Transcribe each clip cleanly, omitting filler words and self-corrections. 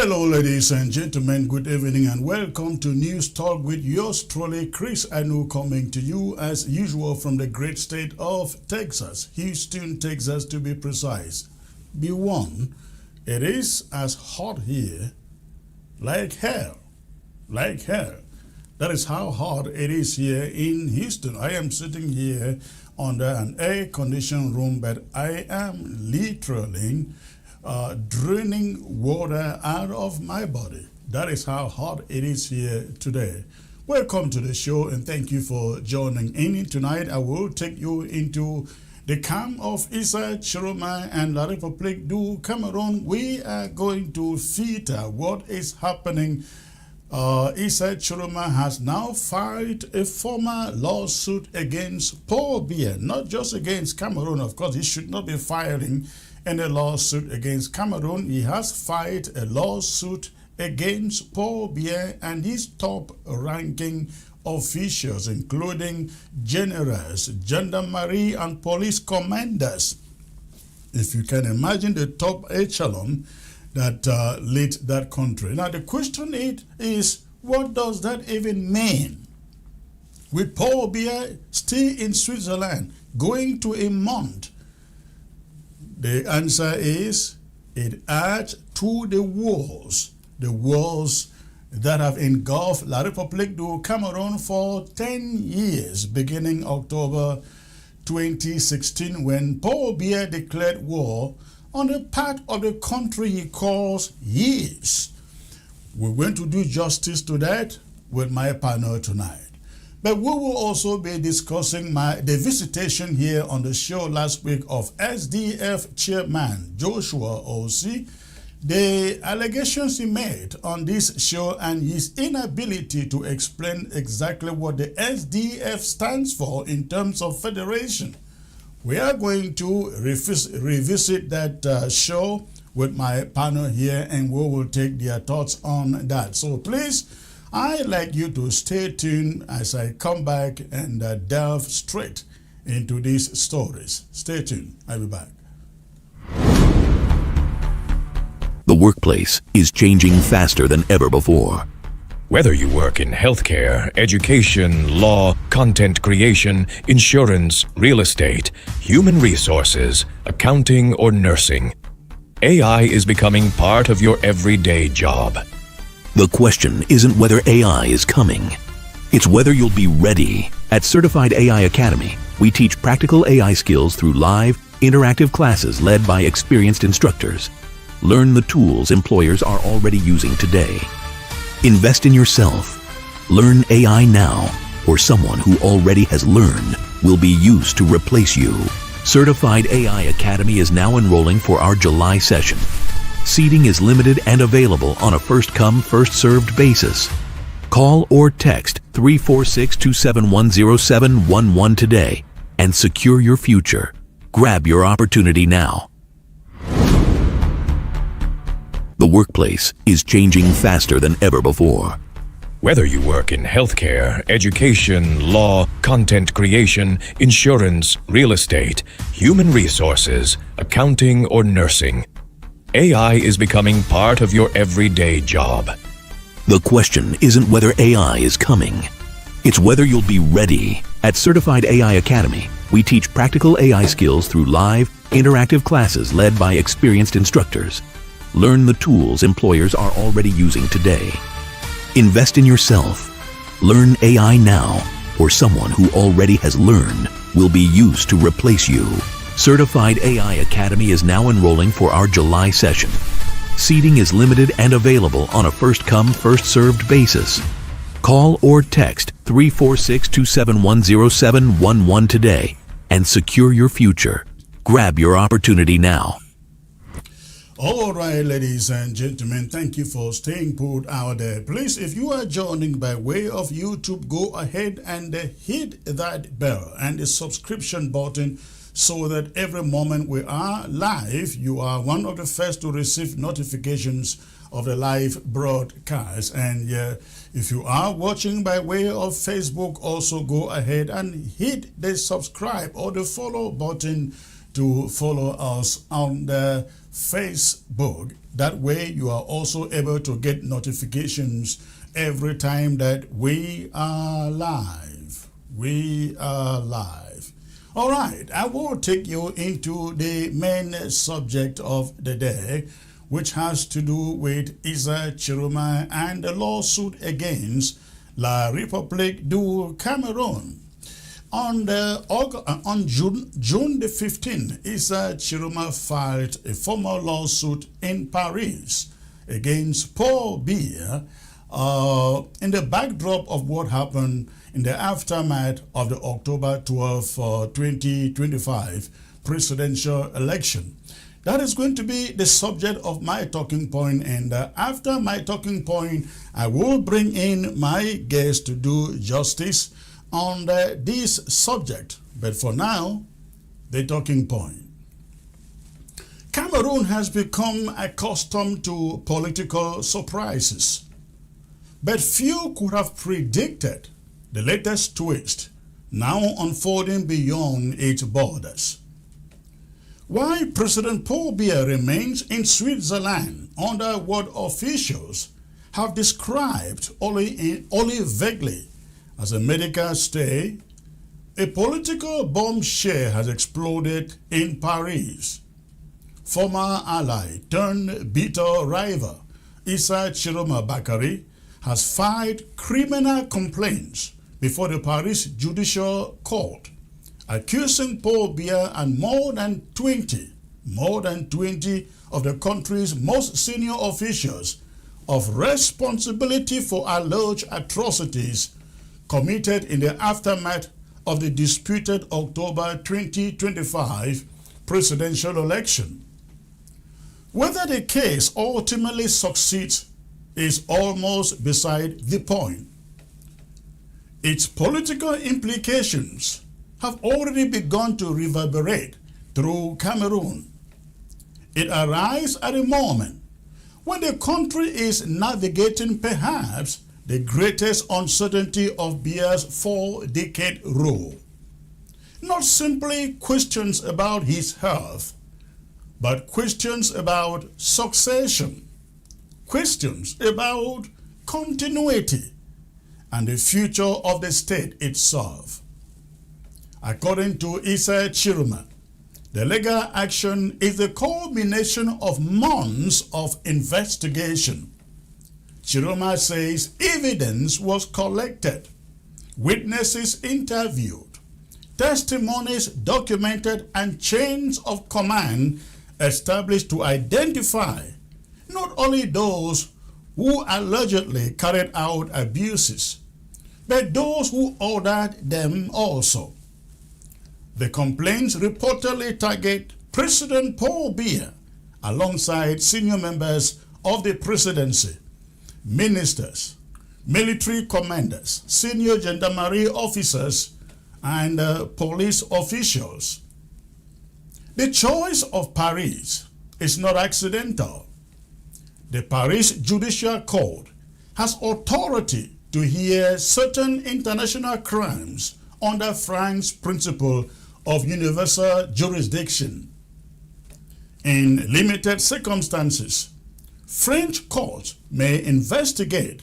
Hello, ladies and gentlemen. Good evening and welcome to News Talk with yours truly, Chris Anu, coming to you as usual from the great state of Texas, Houston, Texas, to be precise. Be warned, it is as hot here like hell. Like hell. That is how hot it is here in Houston. I am sitting here under an air-conditioned room, but I am literally draining water out of my body. That is how hot it is here today. Welcome to the show and thank you for joining in. Tonight I will take you into the camp of Issa Tchiroma and La République du Cameroon. We are going to filter what is happening. Issa Tchiroma has now filed a formal lawsuit against Paul Biya, not just against Cameroon. Of course, he should not be filing any lawsuit against Cameroon. He has filed a lawsuit against Paul Biya and his top-ranking officials, including generals, gendarmerie, and police commanders. If you can imagine the top echelon that lead that country. Now the question is, what does that even mean? With Paul Biya still in Switzerland, going to a month, the answer is it adds to the wars that have engulfed La République du Cameroon for 10 years, beginning October 2016, when Paul Biya declared war on the part of the country he calls his. We're going to do justice to that with my panel tonight. But we will also be discussing the visitation here on the show last week of SDF chairman Joshua O.C., the allegations he made on this show and his inability to explain exactly what the SDF stands for in terms of federation. We are going to revisit that show with my panel here and we will take their thoughts on that. So please, I'd like you to stay tuned as I come back and delve straight into these stories. Stay tuned. I'll be back. The workplace is changing faster than ever before. Whether you work in healthcare, education, law, content creation, insurance, real estate, human resources, accounting, or nursing, AI is becoming part of your everyday job. The question isn't whether AI is coming. It's whether you'll be ready. At Certified AI Academy, we teach practical AI skills through live, interactive classes led by experienced instructors. Learn the tools employers are already using today. Invest in yourself. Learn AI now, or someone who already has learned will be used to replace you. Certified AI Academy is now enrolling for our July session. Seating is limited and available on a first-come, first-served basis. Call or text 346-271-0711 today and secure your future. Grab your opportunity now. The workplace is changing faster than ever before. Whether you work in healthcare, education, law, content creation, insurance, real estate, human resources, accounting, or nursing, AI is becoming part of your everyday job. The question isn't whether AI is coming. It's whether you'll be ready. At Certified AI Academy, we teach practical AI skills through live, interactive classes led by experienced instructors. Learn the tools employers are already using today. Invest in yourself. Learn AI now, or someone who already has learned will be used to replace you. Certified AI Academy is now enrolling for our July session. Seating is limited and available on a first-come, first-served basis. Call or text 346-271-0711 today and secure your future. Grab your opportunity now. All right, ladies and gentlemen, thank you for staying put out there. Please, if you are joining by way of YouTube, go ahead and hit that bell and the subscription button so that every moment we are live, you are one of the first to receive notifications of the live broadcast. And if you are watching by way of Facebook, also go ahead and hit the subscribe or the follow button to follow us on the Facebook. That way you are also able to get notifications every time that we are live. We are live. All right, I will take you into the main subject of the day, which has to do with Issa Tchiroma and the lawsuit against La République du Cameroon. On June the 15th, Issa Tchiroma filed a formal lawsuit in Paris against Paul Biya in the backdrop of what happened in the aftermath of the October 12, 2025 presidential election. That is going to be the subject of my talking point, and after my talking point, I will bring in my guest to do justice on this subject. But for now, the talking point. Cameroon has become accustomed to political surprises, but few could have predicted the latest twist now unfolding beyond its borders. While President Paul Biya remains in Switzerland under what officials have described only vaguely as a medical stay, a political bombshell has exploded in Paris. Former ally turned bitter rival Issa Tchiroma has filed criminal complaints before the Paris Judicial Court, accusing Paul Biya and more than 20 of the country's most senior officials of responsibility for alleged atrocities committed in the aftermath of the disputed October 2025 presidential election. Whether the case ultimately succeeds is almost beside the point. Its political implications have already begun to reverberate through Cameroon. It arises at a moment when the country is navigating perhaps the greatest uncertainty of Biya's 4-decade rule. Not simply questions about his health, but questions about succession, questions about continuity, and the future of the state itself. According to Issa Tchiroma, the legal action is the culmination of months of investigation. Tchiroma says evidence was collected, witnesses interviewed, testimonies documented, and chains of command established to identify not only those who allegedly carried out abuses, but those who ordered them also. The complaints reportedly target President Paul Biya alongside senior members of the presidency, ministers, military commanders, senior gendarmerie officers, and police officials. The choice of Paris is not accidental. The Paris Judicial Court has authority to hear certain international crimes under France's principle of universal jurisdiction. In limited circumstances, French courts may investigate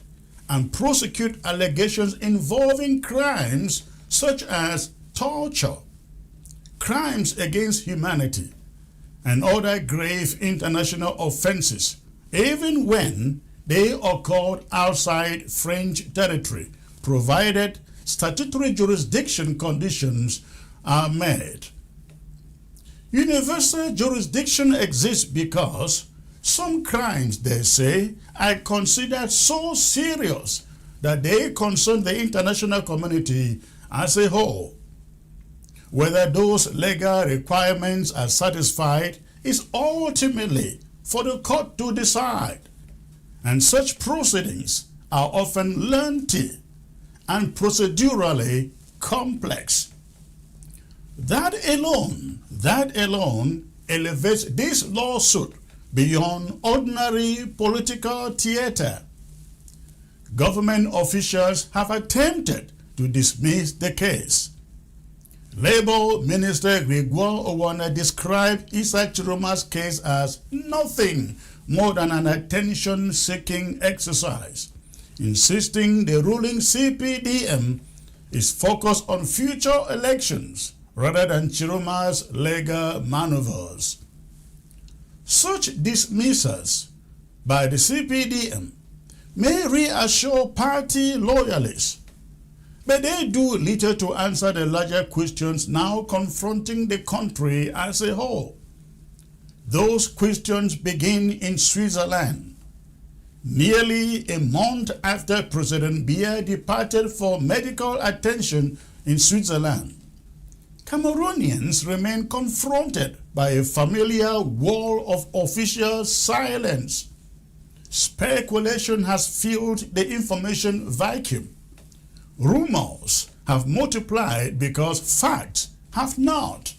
and prosecute allegations involving crimes such as torture, crimes against humanity, and other grave international offenses, even when they occurred outside French territory, provided statutory jurisdiction conditions are met. Universal jurisdiction exists because some crimes, they say, are considered so serious that they concern the international community as a whole. Whether those legal requirements are satisfied is ultimately for the court to decide, and such proceedings are often lengthy and procedurally complex. That alone elevates this lawsuit beyond ordinary political theater. Government officials have attempted to dismiss the case. Labour Minister Gregoire Owana described Issa Tchiroma's case as nothing more than an attention-seeking exercise, insisting the ruling CPDM is focused on future elections rather than Tchiroma's legal maneuvers. Such dismissals by the CPDM may reassure party loyalists, but they do little to answer the larger questions now confronting the country as a whole. Those questions begin in Switzerland. Nearly a month after President Biya departed for medical attention in Switzerland, Cameroonians remain confronted by a familiar wall of official silence. Speculation has filled the information vacuum. Rumors have multiplied because facts have not.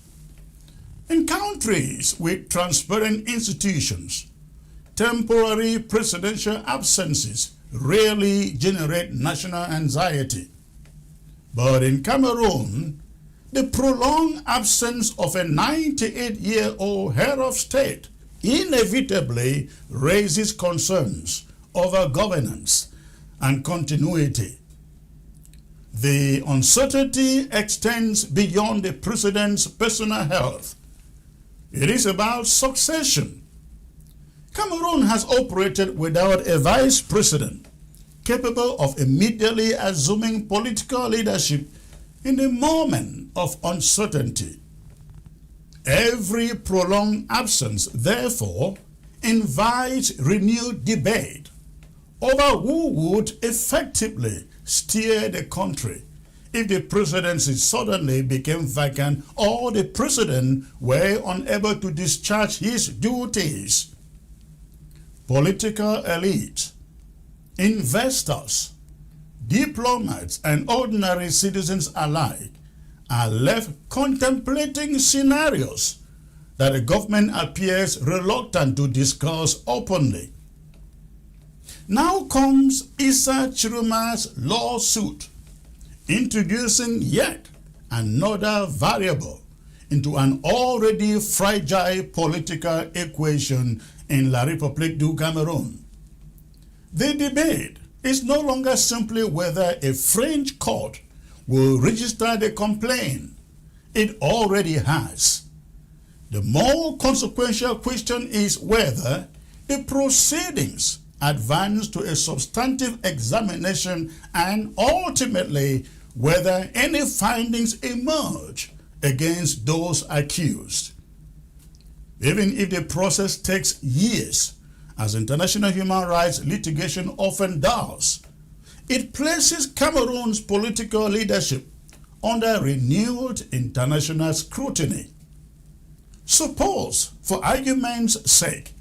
In countries with transparent institutions, temporary presidential absences rarely generate national anxiety. But in Cameroon, the prolonged absence of a 98-year-old head of state inevitably raises concerns over governance and continuity. The uncertainty extends beyond the president's personal health. It is about succession. Cameroon has operated without a vice president capable of immediately assuming political leadership in the moment of uncertainty. Every prolonged absence, therefore, invites renewed debate over who would effectively steer the country if the presidency suddenly became vacant or the president were unable to discharge his duties. Political elites, investors, diplomats, and ordinary citizens alike are left contemplating scenarios that the government appears reluctant to discuss openly. Now comes Issa Tchiroma's lawsuit, introducing yet another variable into an already fragile political equation in La République du Cameroun. The debate is no longer simply whether a French court will register the complaint. It already has. The more consequential question is whether the proceedings advance to a substantive examination and ultimately whether any findings emerge against those accused. Even if the process takes years, as international human rights litigation often does, it places Cameroon's political leadership under renewed international scrutiny. Suppose, for argument's sake,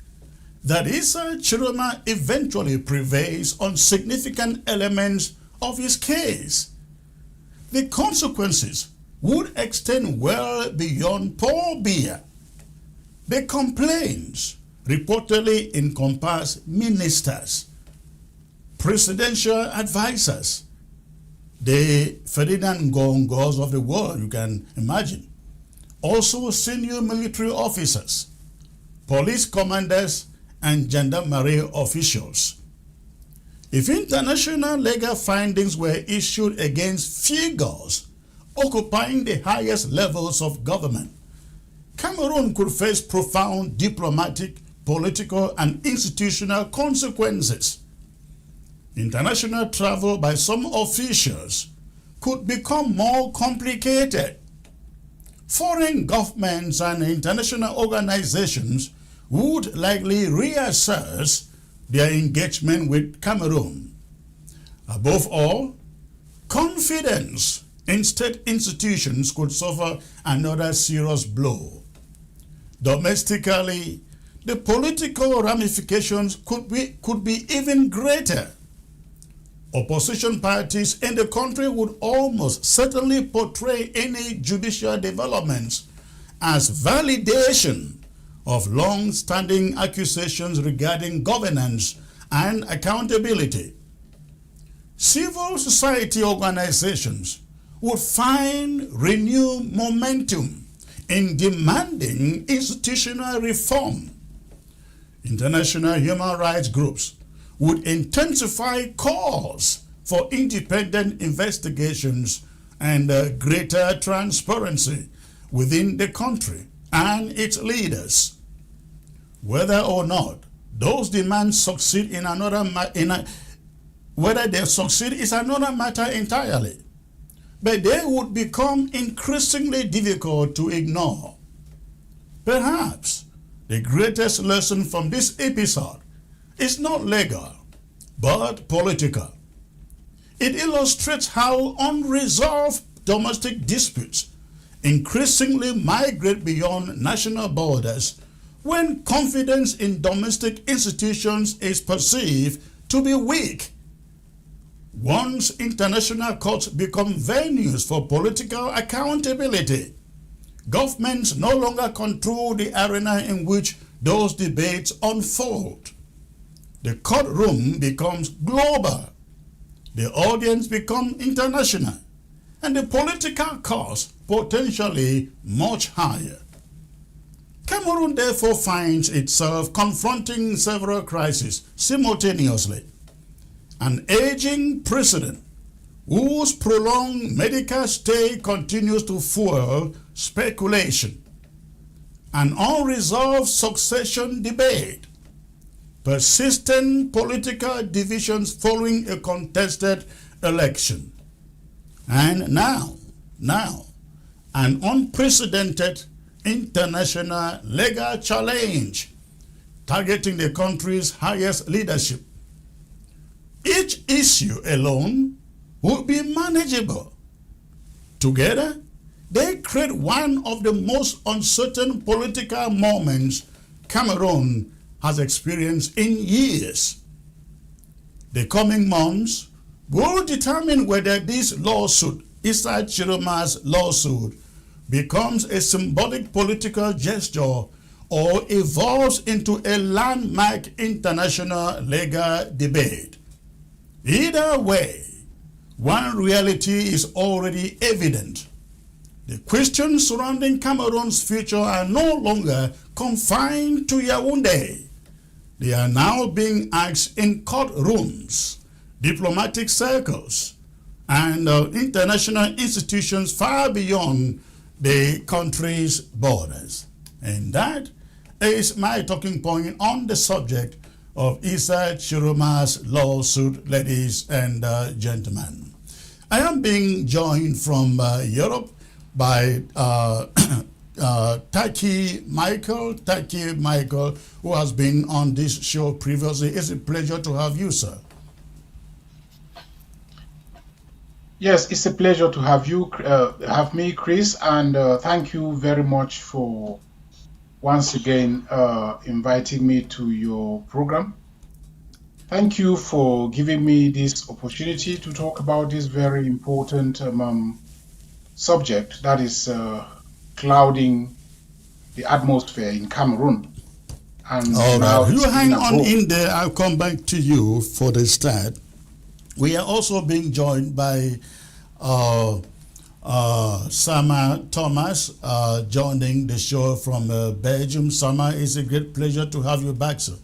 that Issa Tchiroma eventually prevails on significant elements of his case. The consequences would extend well beyond Paul Biya. The complaints reportedly encompass ministers, presidential advisors, the Ferdinand Ngongos of the world, you can imagine, also senior military officers, police commanders, and gendarmerie officials. If international legal findings were issued against figures occupying the highest levels of government, Cameroon could face profound diplomatic, political, and institutional consequences. International travel by some officials could become more complicated. Foreign governments and international organizations would likely reassess their engagement with Cameroon. Above all, confidence in state institutions could suffer another serious blow. Domestically, the political ramifications could be even greater. Opposition parties in the country would almost certainly portray any judicial developments as validation of long-standing accusations regarding governance and accountability. Civil society organizations would find renewed momentum in demanding institutional reform. International human rights groups would intensify calls for independent investigations and greater transparency within the country and its leaders. Whether or not those demands succeed in whether they succeed is another matter entirely, but they would become increasingly difficult to ignore. Perhaps the greatest lesson from this episode is not legal, but political. It illustrates how unresolved domestic disputes increasingly migrate beyond national borders when confidence in domestic institutions is perceived to be weak. Once international courts become venues for political accountability, governments no longer control the arena in which those debates unfold. The courtroom becomes global, the audience becomes international, and the political cost potentially much higher. Cameroon therefore finds itself confronting several crises simultaneously. An aging president whose prolonged medical stay continues to fuel speculation. An unresolved succession debate. Persistent political divisions following a contested election. And now, an unprecedented international legal challenge targeting the country's highest leadership. Each issue alone would be manageable. Together, they create one of the most uncertain political moments Cameroon has experienced in years. The coming months will determine whether this lawsuit, Issa Tchiroma's lawsuit, becomes a symbolic political gesture or evolves into a landmark international legal debate. Either way, one reality is already evident. The questions surrounding Cameroon's future are no longer confined to Yaoundé. They are now being asked in courtrooms, diplomatic circles, and international institutions far beyond the country's borders. And that is my talking point on the subject of Issa Tchiroma's lawsuit, ladies and gentlemen. I am being joined from Europe by Taki Michael, who has been on this show previously. It's a pleasure to have you, sir. Yes, it's a pleasure to have you, have me, Chris, and thank you very much for once again inviting me to your program. Thank you for giving me this opportunity to talk about this very important subject that is clouding the atmosphere in Cameroon. And all right, you hang on in there. I'll come back to you for the start. We are also being joined by Sama Thomas, joining the show from Belgium. Sama, it's a great pleasure to have you back, sir.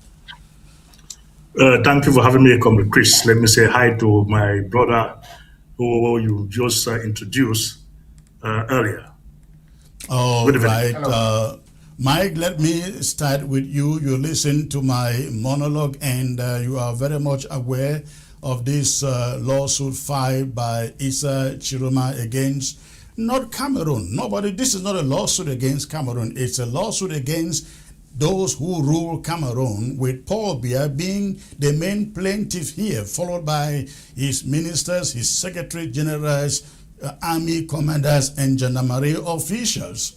Thank you for having me, Comrade Chris. Let me say hi to my brother who you just introduced earlier. All right. Mike, let me start with you. You listened to my monologue and you are very much aware of this lawsuit filed by Issa Tchiroma against not Cameroon. This is not a lawsuit against Cameroon. It's a lawsuit against those who rule Cameroon, with Paul Biya being the main plaintiff here, followed by his ministers, his secretary generals, army commanders, and gendarmerie officials.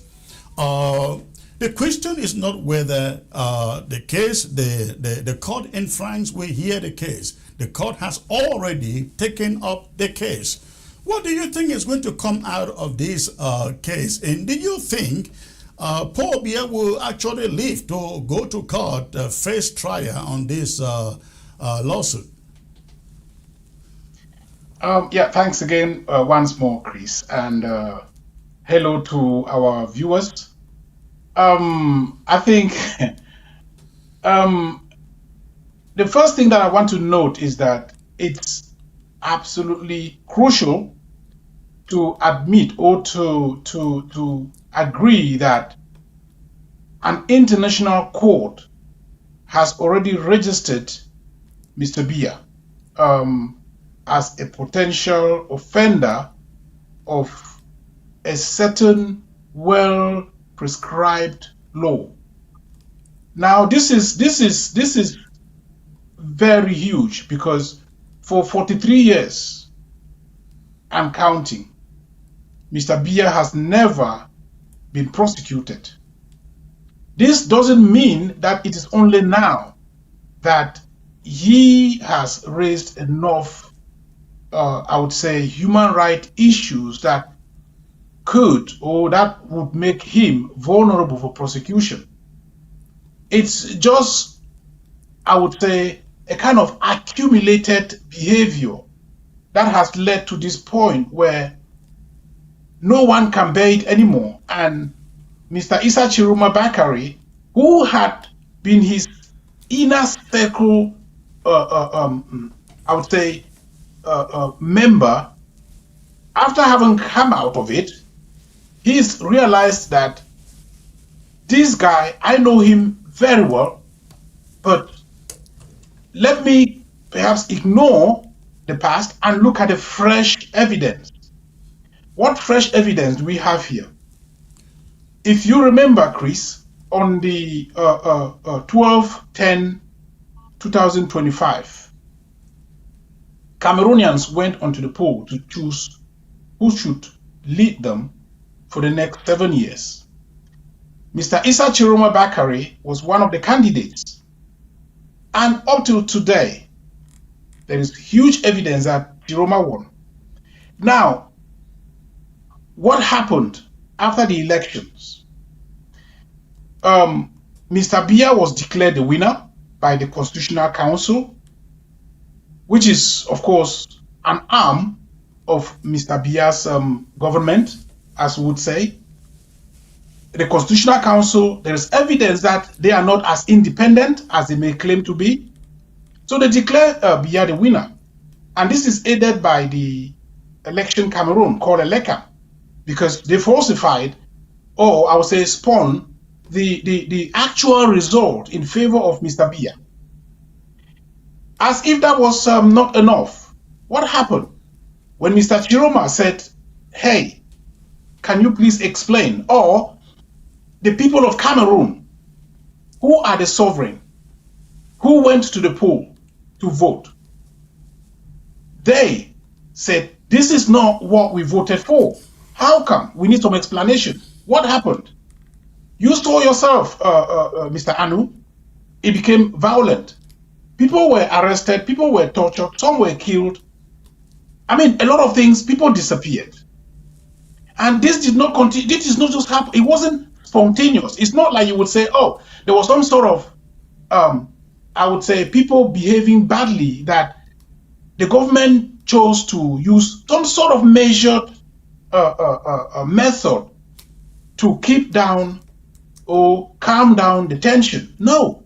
The question is not whether the court in France will hear the case. The court has already taken up the case. What do you think is going to come out of this case? And do you think Paul Biya will actually live to go to court, face trial on this lawsuit? Yeah, thanks again once more, Chris, and hello to our viewers. I think um, the first thing that I want to note is that it's absolutely crucial to admit or to agree that an international court has already registered Mr. Biya as a potential offender of a certain well prescribed law. Now this is very huge because for 43 years and counting, Mr. Biya has never been prosecuted. This doesn't mean that it is only now that he has raised enough, I would say, human rights issues that could or that would make him vulnerable for prosecution. It's just, I would say, a kind of accumulated behavior that has led to this point where no one can bear it anymore. And Mr. Issa Tchiroma Bakari, who had been his inner circle, I would say, member, after having come out of it, he's realized that this guy, I know him very well, but let me perhaps ignore the past and look at the fresh evidence. What fresh evidence do we have here? If you remember, Chris, on the 12/10/2025, Cameroonians went onto the poll to choose who should lead them for the next 7 years. Mr. Issa Tchiroma Bakari was one of the candidates. And up till today, there is huge evidence that Tchiroma won. Now, what happened after the elections? Mr. Biya was declared the winner by the Constitutional Council, which is, of course, an arm of Mr. Biya's government, as we would say. The Constitutional Council, there is evidence that they are not as independent as they may claim to be. So they declare Biya the winner. And this is aided by the election Cameroon called Eleka, because they falsified, or I would say spun, the actual result in favor of Mr. Biya. As if that was not enough, what happened when Mr. Tchiroma said, hey, can you please explain? Or the people of Cameroon, who are the sovereign, who went to the poll to vote, they said, this is not what we voted for. How come? We need some explanation. What happened? You saw yourself, Mr. Anu, it became violent. People were arrested, people were tortured, some were killed. I mean, a lot of things, people disappeared. And this did not continue, this did not just happen, it wasn't spontaneous. It's not like you would say, oh, there was some sort of, I would say, people behaving badly that the government chose to use some sort of measured method to keep down or calm down the tension. No.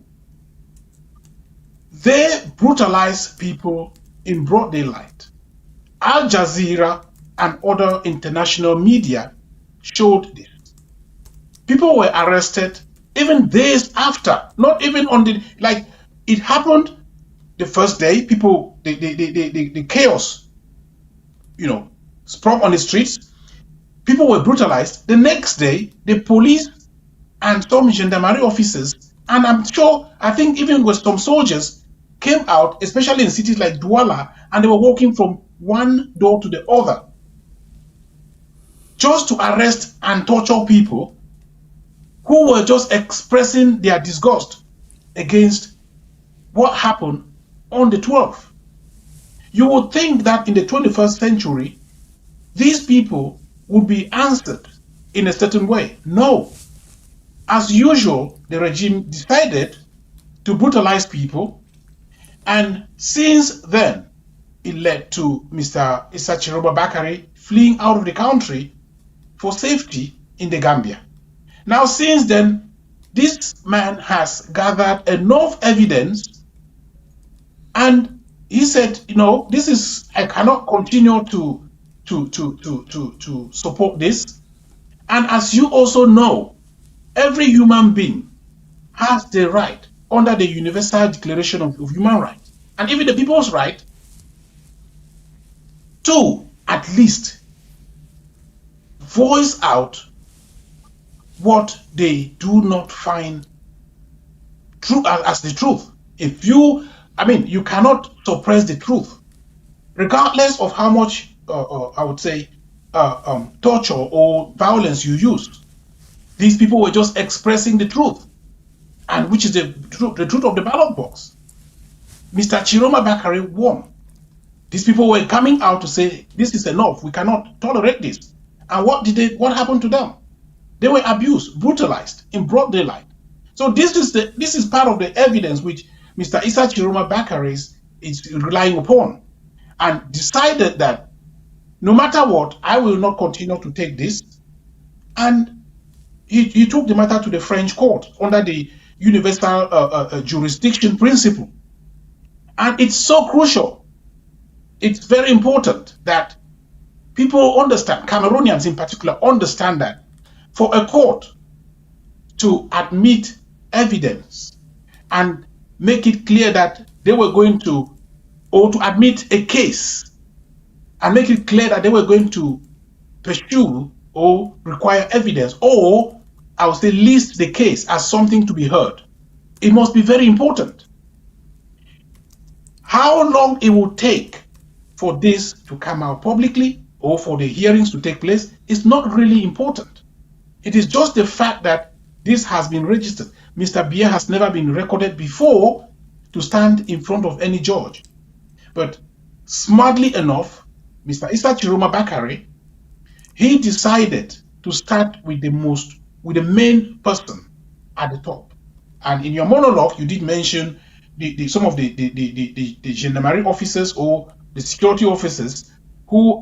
They brutalize people in broad daylight. Al Jazeera and other international media showed this. People were arrested even days after, not even on the, like, it happened the first day, people, the chaos, you know, sprung on the streets. People were brutalized. The next day, the police and some gendarmerie officers, and I'm sure, I think even with some soldiers, came out, especially in cities like Douala, and they were walking from one door to the other, just to arrest and torture people who were just expressing their disgust against what happened on the 12th. You would think that in the 21st century, these people would be answered in a certain way. No. As usual, the regime decided to brutalize people, and since then, it led to Mr. Issa Tchiroma fleeing out of the country for safety in the Gambia. Now, since then, this man has gathered enough evidence, and he said, I cannot continue to support this. And as you also know, every human being has the right under the Universal Declaration of Human Rights, and even the people's right, to at least voice out what they do not find true as the truth. You cannot suppress the truth, regardless of how much, I would say, torture or violence you use. These people were just expressing the truth, and which is the truth of the ballot box. Mr. Tchiroma won. These people were coming out to say, this is enough, we cannot tolerate this. And what happened to them? They were abused, brutalized in broad daylight. So this is part of the evidence which Mr. Issa Tchiroma is relying upon, and decided that no matter what, I will not continue to take this. And he took the matter to the French court under the universal jurisdiction principle. And it's so crucial. It's very important that people understand, Cameroonians in particular, understand that for a court to admit evidence and make it clear that they were going to, or to admit a case and make it clear that they were going to pursue or require evidence, or I would say list the case as something to be heard, it must be very important. How long it will take for this to come out publicly or for the hearings to take place is not really important. It is just the fact that this has been registered. Mr. Biya has never been recorded before to stand in front of any judge. But smartly enough, Mr. Issa Tchiroma, he decided to start with the main person at the top. And in your monologue, you did mention some of the gendarmerie officers or the security officers who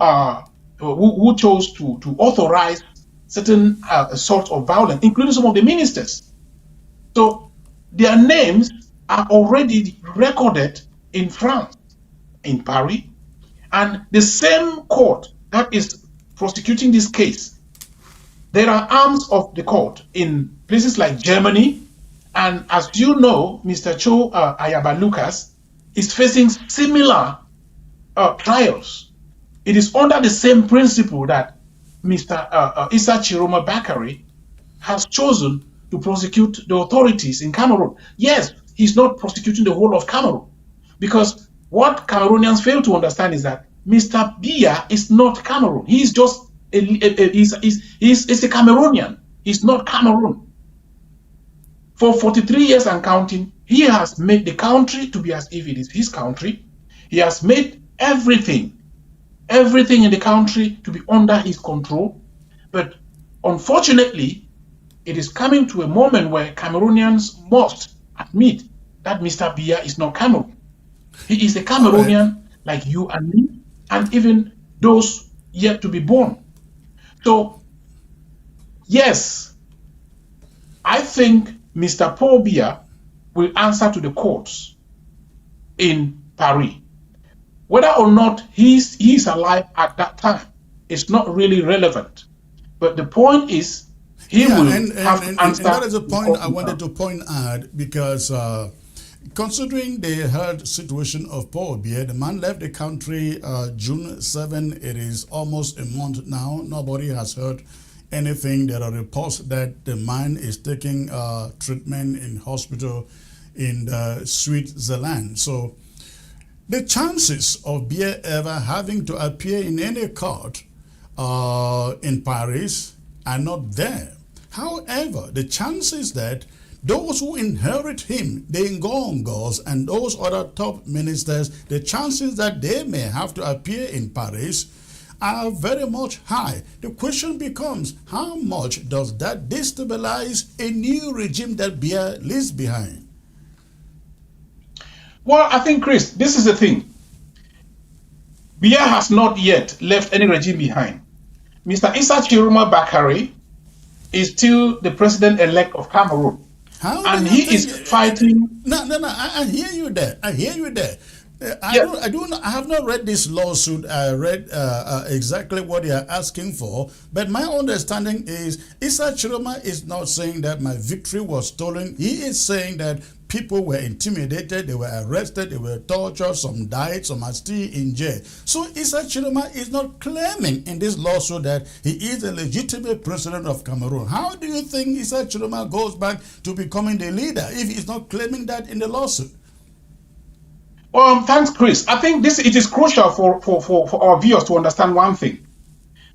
chose to authorize certain sorts of violence, including some of the ministers. So their names are already recorded in France, in Paris, and the same court that is prosecuting this case, there are arms of the court in places like Germany, and as you know, Mr. Cho Ayaba Lucas is facing similar trials. It is under the same principle that Mr. Issa Tchiroma has chosen to prosecute the authorities in Cameroon. Yes, he's not prosecuting the whole of Cameroon, because what Cameroonians fail to understand is that Mr. Biya is not Cameroon. He's just he's a Cameroonian. He's not Cameroon. For 43 years and counting, he has made the country to be as if it is his country. He has made everything in the country to be under his control. But unfortunately, it is coming to a moment where Cameroonians must admit that Mr. Biya is not Cameroon. He is a Cameroonian like you and me, and even those yet to be born. So, yes, I think Mr. Paul Biya will answer to the courts in Paris. Whether or not he's alive at that time is not really relevant. But the point is, he will have to answer. And that is a point I wanted to point out, because considering the health situation of Paul Biya, the man left the country June 7. It is almost a month now. Nobody has heard anything. There are reports that the man is taking treatment in hospital in Switzerland. So the chances of Biya ever having to appear in any court in Paris are not there. However, the chances that those who inherit him, the Ngongos and those other top ministers, the chances that they may have to appear in Paris are very much high. The question becomes, how much does that destabilize a new regime that Biya leaves behind? Well, I think, Chris, this is the thing. Biya has not yet left any regime behind. Mr. Issa Tchiroma Bakari is still the president-elect of Cameroon. And he is fighting. No. I hear you there. I have not read this lawsuit. I read exactly what they are asking for. But my understanding is Issa Tchiroma is not saying that my victory was stolen. He is saying that people were intimidated, they were arrested, they were tortured, some died, some are still in jail. So Issa Tchiroma is not claiming in this lawsuit that he is a legitimate president of Cameroon. How do you think Issa Tchiroma goes back to becoming the leader if he's not claiming that in the lawsuit? Thanks, Chris. I think it is crucial for our viewers to understand one thing.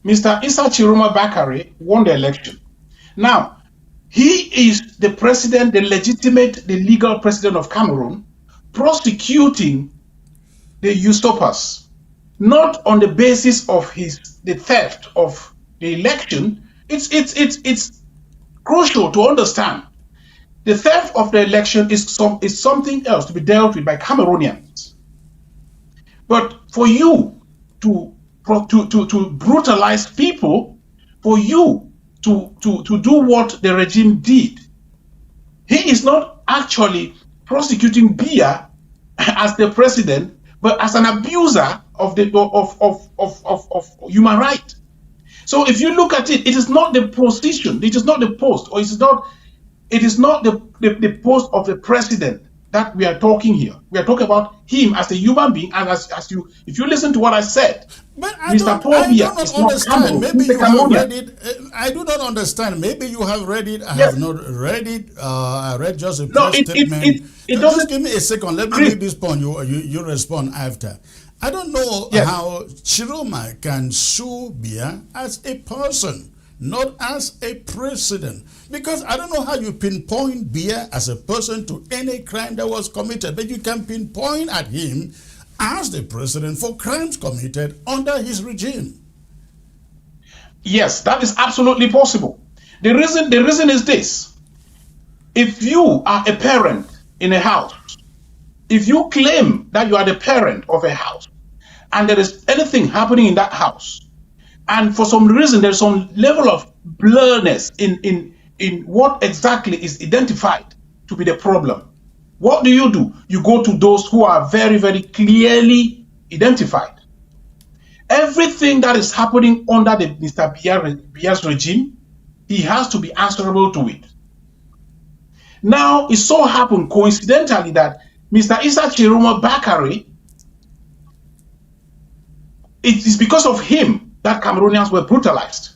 Mr. Issa Tchiroma Bakari won the election. Now, he is the president, the legal president of Cameroon, prosecuting the usurpers, not on the basis of the theft of the election. It's crucial to understand. The theft of the election is something else to be dealt with by Cameroonians. But for you to brutalize people, for you to do what the regime did, he is not actually prosecuting Biya as the president, but as an abuser of human rights. So if you look at it, it is not the position, it is not the post, or it is not the post of the president that we are talking here. We are talking about him as a human being, and if you listen to what I said, but Mr. Paul Biya is not Cameroon. Maybe you have read it. I do not understand. Maybe you have read it. I have not read it. I read just a press statement. Just give me a second. Let me read this point. You respond after. I don't know how Tchiroma can sue Biya as a person, not as a president, because I don't know how you pinpoint Biya as a person to any crime that was committed, but you can pinpoint at him as the president for crimes committed under his regime. Yes, that is absolutely possible. The reason is this: if you are a parent in a house, if you claim that you are the parent of a house, and there is anything happening in that house, and for some reason there's some level of blurriness in what exactly is identified to be the problem, what do? You go to those who are very, very clearly identified. Everything that is happening under the Mr. Biya's regime, he has to be answerable to it. Now, it so happened coincidentally that Mr. Issa Tchiroma Bakari, it is because of him that Cameroonians were brutalized.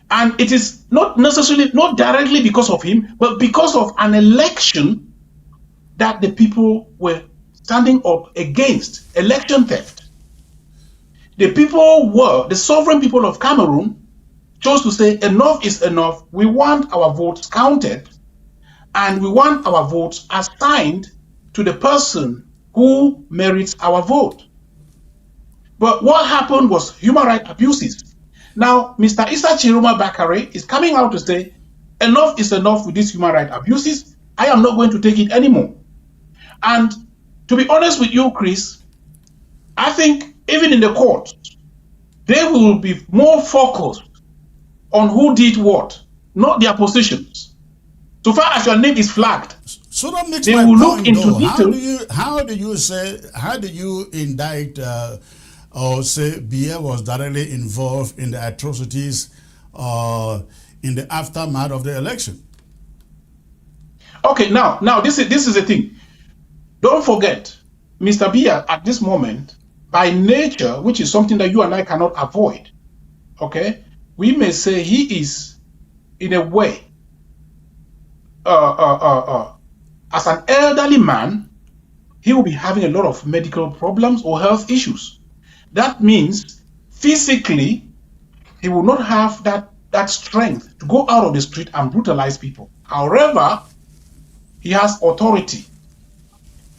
And it is not directly because of him, but because of an election that the people were standing up against, election theft. The sovereign people of Cameroon chose to say enough is enough. We want our votes counted, and we want our votes assigned to the person who merits our vote. But what happened was human rights abuses. Now, Mr. Issa Tchiroma Bakari is coming out to say, enough is enough with these human rights abuses. I am not going to take it anymore. And to be honest with you, Chris, I think even in the court, they will be more focused on who did what, not their positions. So far as your name is flagged, so that makes they my will point, look into though. detail. How do you indict or say Biya was directly involved in the atrocities in the aftermath of the election? Okay, now this is the thing. Don't forget, Mr. Biya at this moment, by nature, which is something that you and I cannot avoid, okay, we may say he is, in a way, as an elderly man, he will be having a lot of medical problems or health issues. That means physically, he will not have that strength to go out of the street and brutalize people. However, he has authority.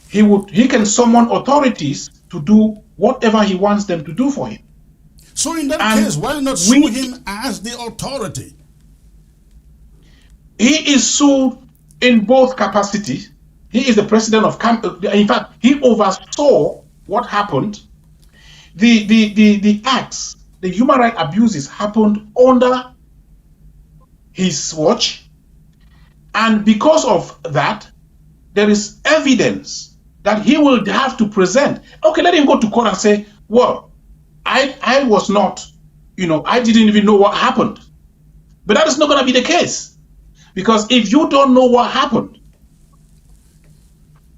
He can summon authorities to do whatever he wants them to do for him. So in that case, why not sue him as the authority? He is sued in both capacities. He is the president of Cameroon. In fact, he oversaw what happened. The acts, the human rights abuses happened under his watch, and because of that, there is evidence that he will have to present. Okay, let him go to court and say, well, I was not, I didn't even know what happened. But that is not going to be the case. Because if you don't know what happened,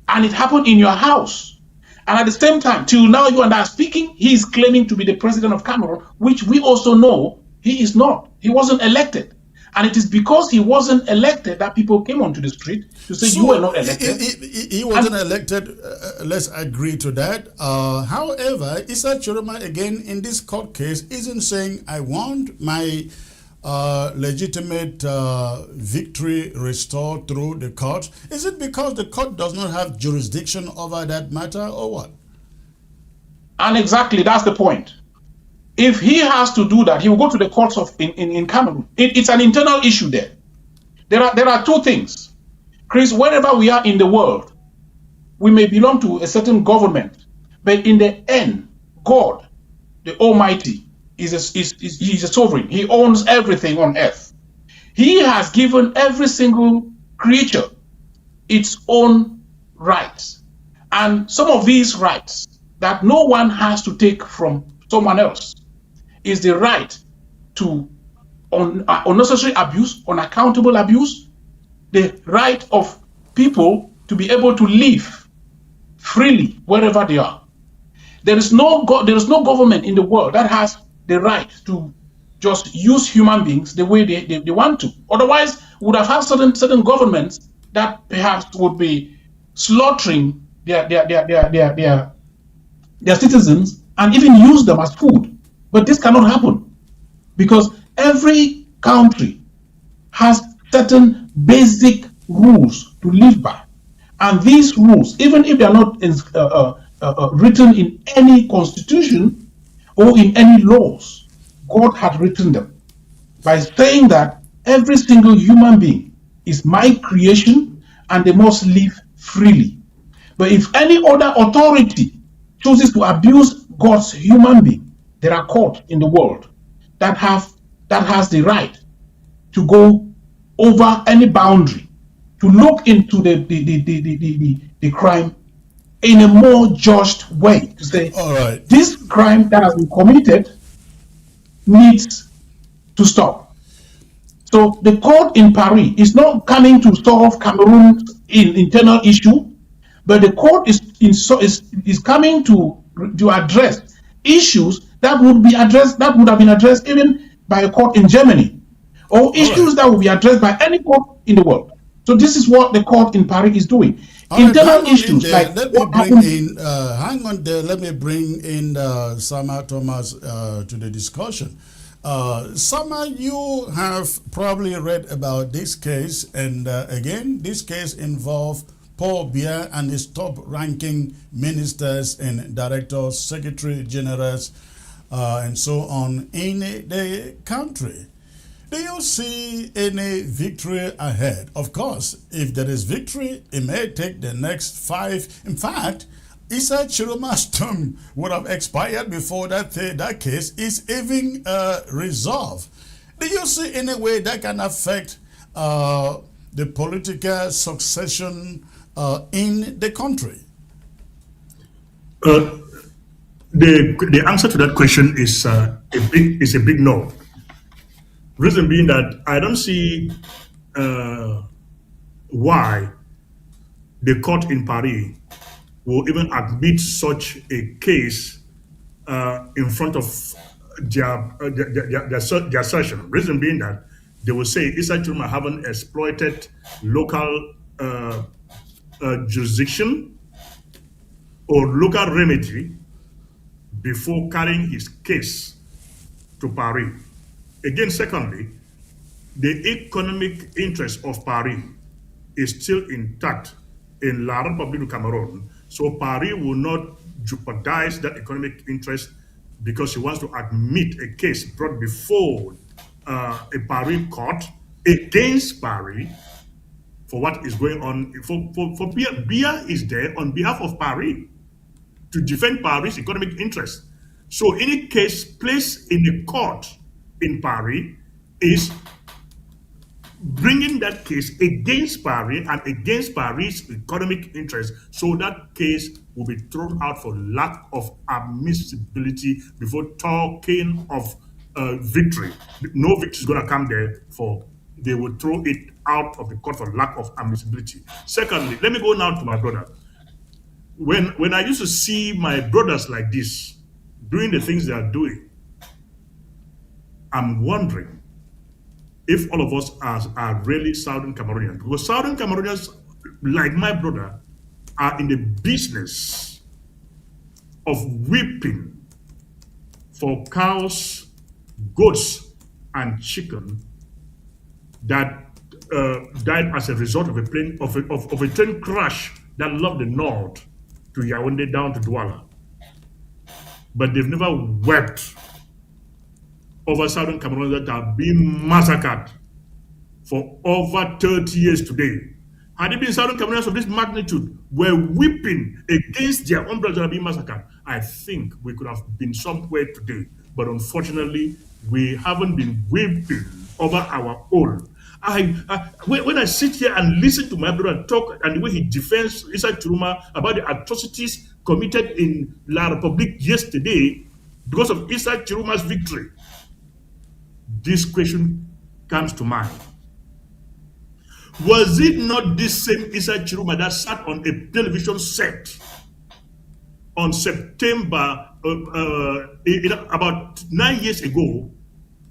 and it happened in your house, and at the same time, till now you and I are speaking, he is claiming to be the president of Cameroon, which we also know he is not. He wasn't elected. And it is because he wasn't elected that people came onto the street to say, you were not elected. He wasn't elected. Let's agree to that. However, Issa Tchiroma, again, in this court case, isn't saying, I want my legitimate victory restored through the court. Is it because the court does not have jurisdiction over that matter, or what? And exactly, that's the point. If he has to do that, he will go to the courts in Cameroon. It's an internal issue there. There are two things. Chris, wherever we are in the world, we may belong to a certain government, but in the end, God, the Almighty, he's a sovereign. He owns everything on earth. He has given every single creature its own rights. And some of these rights that no one has to take from someone else is the right to unnecessary abuse, unaccountable abuse, the right of people to be able to live freely wherever they are. There is no government in the world that has the right to just use human beings the way they want to. Otherwise, we would have had certain governments that perhaps would be slaughtering their citizens and even use them as food. But this cannot happen because every country has certain basic rules to live by. And these rules, even if they are not written in any constitution or in any laws, God had written them by saying that every single human being is my creation and they must live freely. But if any other authority chooses to abuse God's human being, there are courts in the world that has the right to go over any boundary, to look into the crime in a more just way, to say, all right, this crime that has been committed needs to stop. So the court in Paris is not coming to solve Cameroon's internal issue, but the court is coming to address issues that would have been addressed even by a court in Germany, or issues that will be addressed by any court in the world. So this is what the court in Paris is doing. Internal issues like let me bring in hang on there. Let me bring in Sama Thomas to the discussion. Sama, you have probably read about this case, and again, this case involved Paul Biya and his top-ranking ministers and directors, secretary generals, and so on in the country. Do you see any victory ahead? Of course, if there is victory, it may take the next 5. In fact, Issa Tchiroma's term would have expired before that case is even resolved. Do you see any way that can affect the political succession in the country? The answer to that question is a big no. Reason being that I don't see why the court in Paris will even admit such a case in front of their session. Reason being that they will say Issa Tchiroma haven't exploited local jurisdiction or local remedy before carrying his case to Paris. Again, secondly, the economic interest of Paris is still intact in La République du Cameroon, so Paris will not jeopardize that economic interest because he wants to admit a case brought before a Paris court against Paris for what is going on. For Biya is there on behalf of Paris to defend Paris' economic interest. So any case placed in the court in Paris is bringing that case against Paris and against Paris' economic interests, so that case will be thrown out for lack of admissibility before talking of victory. No victory is going to come there, for they will throw it out of the court for lack of admissibility. Secondly, let me go now to my brother. When I used to see my brothers like this doing the things they are doing, I'm wondering if all of us are really Southern Cameroonians. Because Southern Cameroonians, like my brother, are in the business of whipping for cows, goats, and chicken that died as a result of a train crash that left the north to Yaoundé down to Douala. But they've never wept over Southern Cameroonians that are being massacred for over 30 years today. Had it been Southern Cameroonians of this magnitude were weeping against their own brothers that are being massacred, I think we could have been somewhere today. But unfortunately, we haven't been weeping over our own. When I sit here and listen to my brother talk and the way he defends Issa Tchiroma about the atrocities committed in La République yesterday because of Issa Tchiroma's victory, this question comes to mind. Was it not this same Issa Tchiroma that sat on a television set on September, about 9 years ago,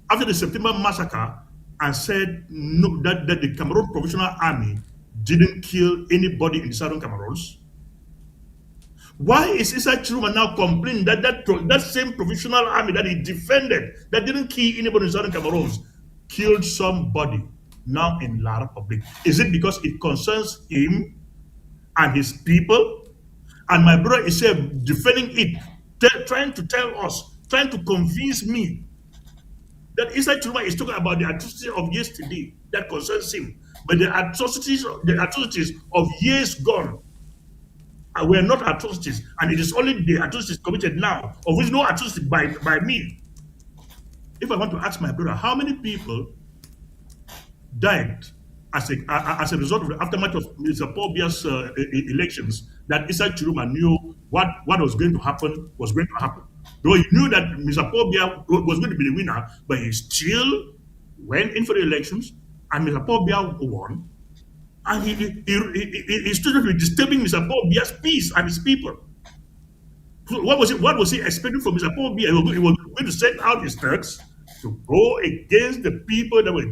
after the September massacre, and said no, that the Cameroon Provisional Army didn't kill anybody in the Southern Cameroons? Why is Issa Tchiroma now complaining that same Provisional Army that he defended, that didn't kill anybody in Southern Cameroons, killed somebody now in La République? Is it because it concerns him and his people? And my brother is here defending it, trying to tell us, trying to convince me that Issa Tchiroma is talking about the atrocities of yesterday that concerns him, but the atrocities of years gone were not atrocities, and it is only the atrocities committed now, of which no atrocity by me. If I want to ask my brother, how many people died as a result of the aftermath of Mr. Paul Biya's elections, that Issa Tchiroma knew what was going to happen was going to happen? Though he knew that Mr. Paul Biya was going to be the winner, but he still went in for the elections, and Mr. Paul Biya won. And he stood up disturbing Mr. Paul Biya's peace and his people. So what was he expecting from Mr. Paul Biya? He was going to send out his thugs to go against the people that were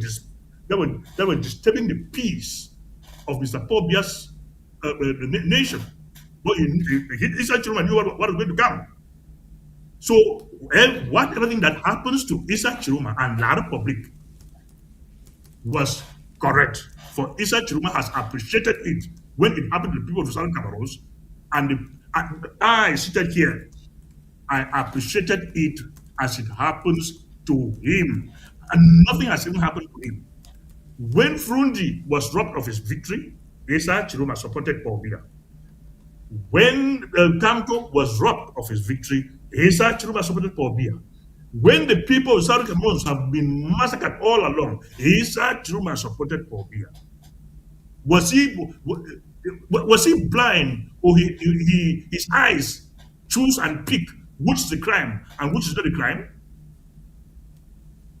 disturbing the peace of Mr. Paul Biya's nation. But Issa Tchiroma knew what was going to come. So everything that happens to Issa Tchiroma and La République was correct. For Issa Tchiroma has appreciated it when it happened to the people of Southern Cameroons, and I seated here, I appreciated it as it happens to him, and nothing has even happened to him. When Frundi was robbed of his victory, Issa Tchiroma supported Paul Biya. When Kamko was robbed of his victory, Issa Tchiroma supported Paul Biya. When the people of Southern Cameroon have been massacred all along, Issa Tchiroma supported Paul Biya. Was he blind, or his eyes choose and pick which is the crime and which is not the crime?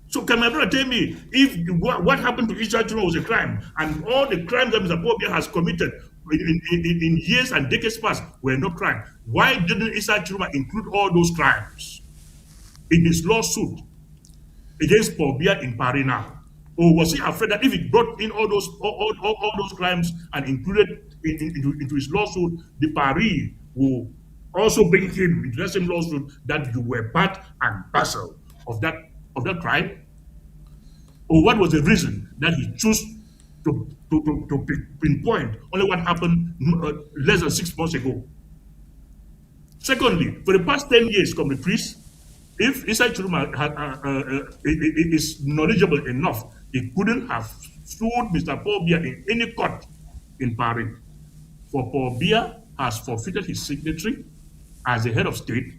So can my brother tell me if what happened to Issa Tchiroma was a crime, and all the crimes that Mr. Paul Biya has committed in years and decades past were not crime? Why didn't Issa Tchiroma include all those crimes in his lawsuit against Paul Biya in Paris now? Or was he afraid that if he brought in all those crimes and included into his lawsuit, the Paris will also bring him into the same lawsuit, that you were part and parcel of that crime? Or what was the reason that he chose to pinpoint only what happened less than 6 months ago? Secondly, for the past 10 years, Comrade Chris, if Issa Tchiroma is knowledgeable enough, he couldn't have sued Mr. Paul Biya in any court in Paris. For Paul Biya has forfeited his signature as the head of state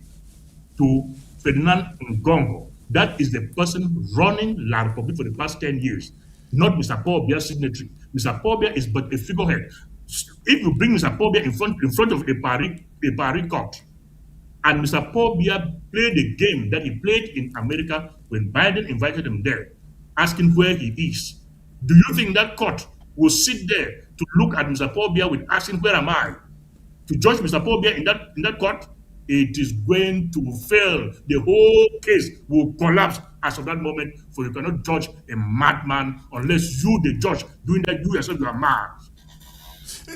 to Ferdinand Ngongo. That is the person running La Republic for the past 10 years, not Mr. Paul Biya's signatory. Mr. Paul Biya is but a figurehead. If you bring Mr. Paul Biya in front of a Paris court, and Mr. Paul Biya played the game that he played in America when Biden invited him there, asking where he is, do you think that court will sit there to look at Mr. Paul Biya with asking, where am I? To judge Mr. Paul Biya in that court, it is going to fail. The whole case will collapse as of that moment, for you cannot judge a madman unless you, the judge, doing that, you yourself, you are mad.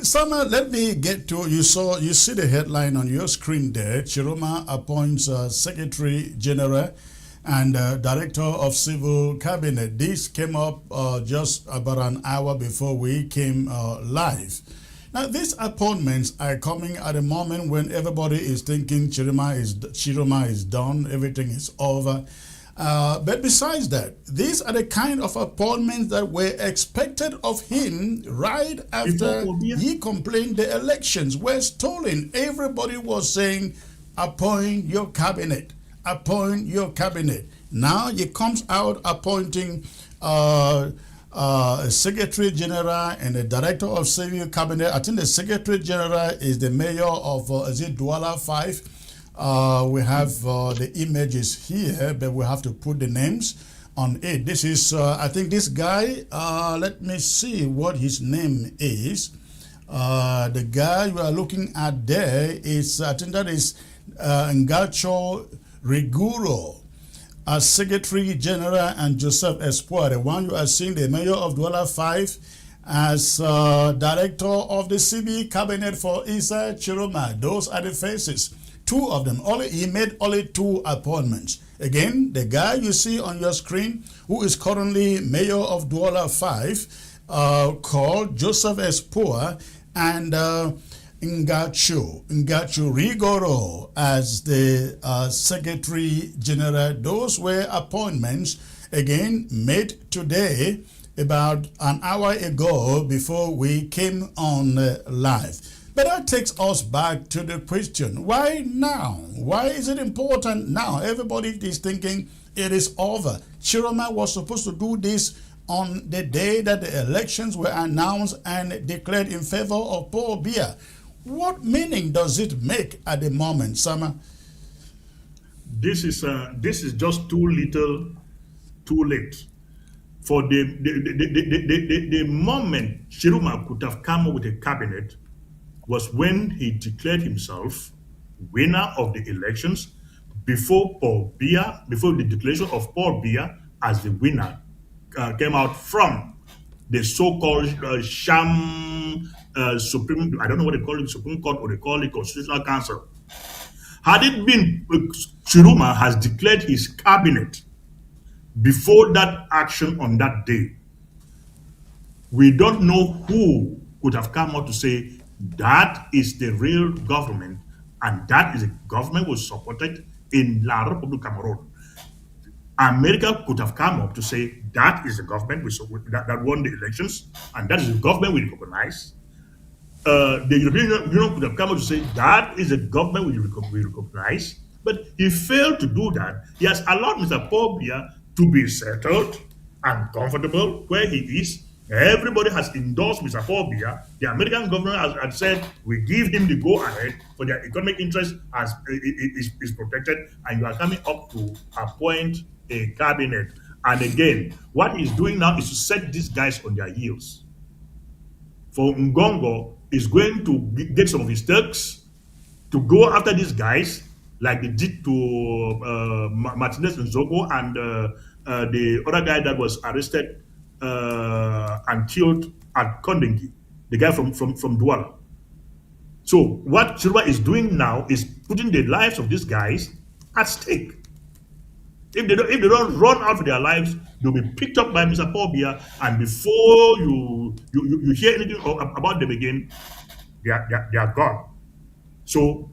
Sama, let me get to, you see the headline on your screen there. Tchiroma appoints Secretary General and Director of Civil Cabinet. This came up just about an hour before we came live. Now, these appointments are coming at a moment when everybody is thinking Tchiroma is done, everything is over. But besides that, these are the kind of appointments that were expected of him right after he complained the elections were stolen. Everybody was saying, appoint your cabinet, appoint your cabinet. Now he comes out appointing a Secretary General and a Director of Civil Cabinet. I think the Secretary General is the mayor of, is it Douala 5? We have the images here, but we have to put the names on it. This is, I think this guy, let me see what his name is. The guy you are looking at there is, I think that is Ngacho Riguro, as Secretary General, and Joseph Espoir, the one you are seeing, the mayor of Douala 5, as Director of the CB Cabinet for Issa Tchiroma. Those are the faces. Two of them. He made only 2 appointments. Again, the guy you see on your screen, who is currently mayor of Douala 5, called Joseph Espoir, and Ngacho Rigoro as the Secretary General. Those were appointments, again, made today about an hour ago before we came on live. But that takes us back to the question, why now? Why is it important now? Everybody is thinking it is over. Tchiroma was supposed to do this on the day that the elections were announced and declared in favor of Paul Biya. What meaning does it make at the moment, Sama? This is just too little, too late. For the moment Tchiroma could have come up with a cabinet was when he declared himself winner of the elections before the declaration of Paul Biya as the winner came out from the so-called sham Supreme, I don't know what they call it, Supreme Court, or they call it Constitutional Council. Had it been Tchiroma has declared his cabinet before that action on that day, we don't know who could have come out to say that is the real government, and that is a government was supported in La Republic Cameroon. America could have come up to say that is the government that won the elections, and that is the government we recognize. The European Union could have come up to say that is the government we recognize, but he failed to do that. He has allowed Mr. Paul Biya to be settled and comfortable where he is. Everybody has endorsed Mr. Paul Biya. The American government has said we give him the go-ahead for their economic interest as is protected, and you are coming up to appoint a cabinet. And again, what he's doing now is to set these guys on their heels. For Ngongo is going to get some of his thugs to go after these guys like they did to Martinez Nzoko and the other guy that was arrested and killed at Kondengi, the guy from Douala. So what Tchiroma is doing now is putting the lives of these guys at stake. If they don't run out for their lives, they'll be picked up by Mr. Paul Biya, and before you hear anything about them again, they are gone. So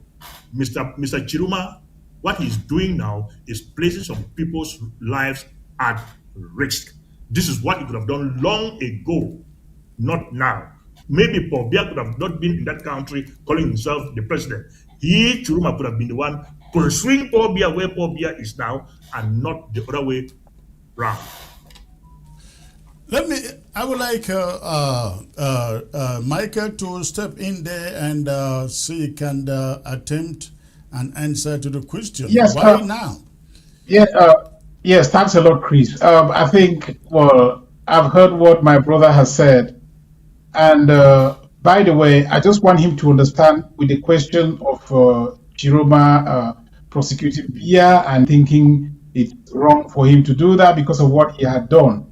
Mr. Tchiroma, what he's doing now is placing some people's lives at risk. This is what he could have done long ago, not now. Maybe Paul Biya could have not been in that country calling himself the president. He, Tchiroma, could have been the one pursuing Paul Biya where Paul Biya is now, and not the other way round. I would like Michael to step in there and see if he can attempt an answer to the question. Yes. Why now? Yeah. Yes. Thanks a lot, Chris. I think. Well, I've heard what my brother has said, and by the way, I just want him to understand with the question of Tchiroma prosecuting Biya and thinking it's wrong for him to do that because of what he had done.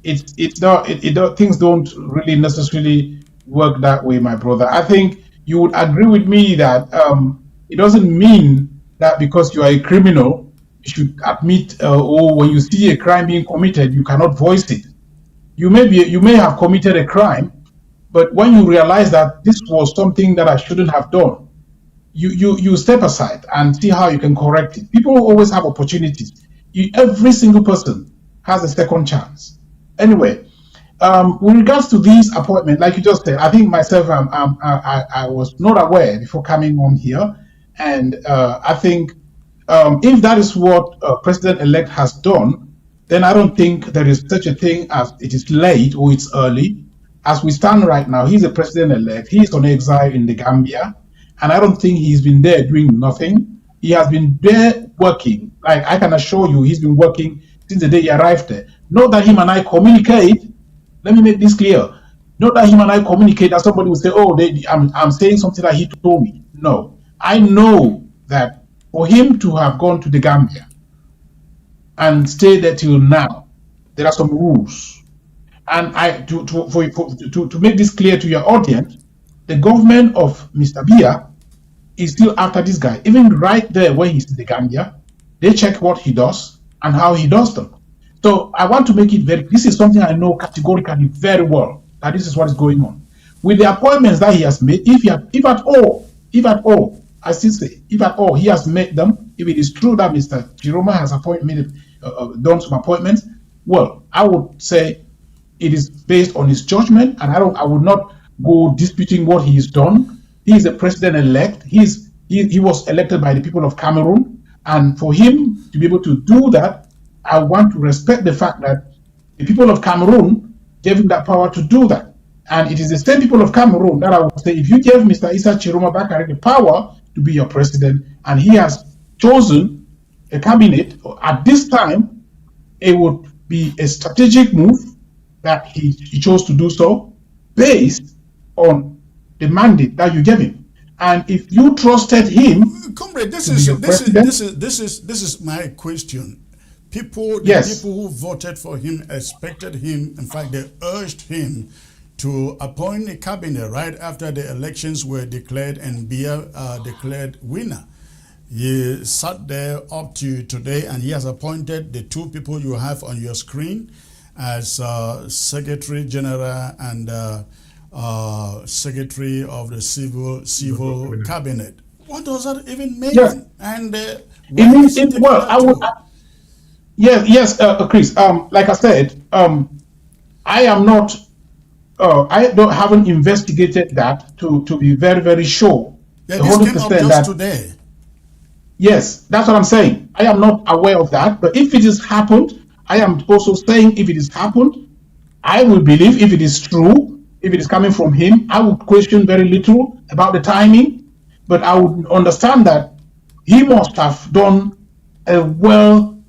Things don't really necessarily work that way, my brother. I think you would agree with me that it doesn't mean that because you are a criminal, you should admit, or when you see a crime being committed, you cannot voice it. You may have committed a crime, but when you realize that this was something that I shouldn't have done, you step aside and see how you can correct it. People always have opportunities. Every single person has a second chance. Anyway, with regards to these appointments, like you just said, I think myself, I was not aware before coming on here, and I think if that is what President-elect has done, then I don't think there is such a thing as it is late or it's early. As we stand right now, he's a president-elect. He is on exile in the Gambia, and I don't think he's been there doing nothing. He has been there working. Like I can assure you, he's been working since the day he arrived there. Not that him and I communicate. Let me make this clear. Not that him and I communicate that somebody will say, oh, I'm saying something that he told me. No. I know that for him to have gone to the Gambia and stay there till now, there are some rules. And to make this clear to your audience, the government of Mr. Biya is still after this guy. Even right there where he's in the Gambia, they check what he does and how he does them. So I want to make it this is something I know categorically very well, that this is what is going on. With the appointments that he has made, if at all, I still say, if at all he has made them, if it is true that Mr. Tchiroma has done some appointments, well, I would say it is based on his judgment, and I would not go disputing what he has done. He is a president-elect. He was elected by the people of Cameroon, and for him to be able to do that, I want to respect the fact that the people of Cameroon gave him that power to do that. And it is the same people of Cameroon that I would say, if you gave Mr. Issa Tchiroma Bakare the power to be your president, and he has chosen a cabinet, at this time, it would be a strategic move that he chose to do so based on the mandate that you gave him. And if you trusted him, comrade, this is my question. The people who voted for him expected him. In fact, they urged him to appoint a cabinet right after the elections were declared and Biya declared winner. He sat there up to today, and he has appointed the two people you have on your screen as Secretary General and Secretary of the Civil Cabinet. What does that even mean? Yes. And Yes, Chris. Like I said, I am not. Haven't investigated that to be very, very sure. Yeah, this came up just today. Yes, that's what I'm saying. I am not aware of that. But if it has happened, I am also saying if it has happened, I will believe if it is true, if it is coming from him, I would question very little about the timing. But I would understand that he must have done a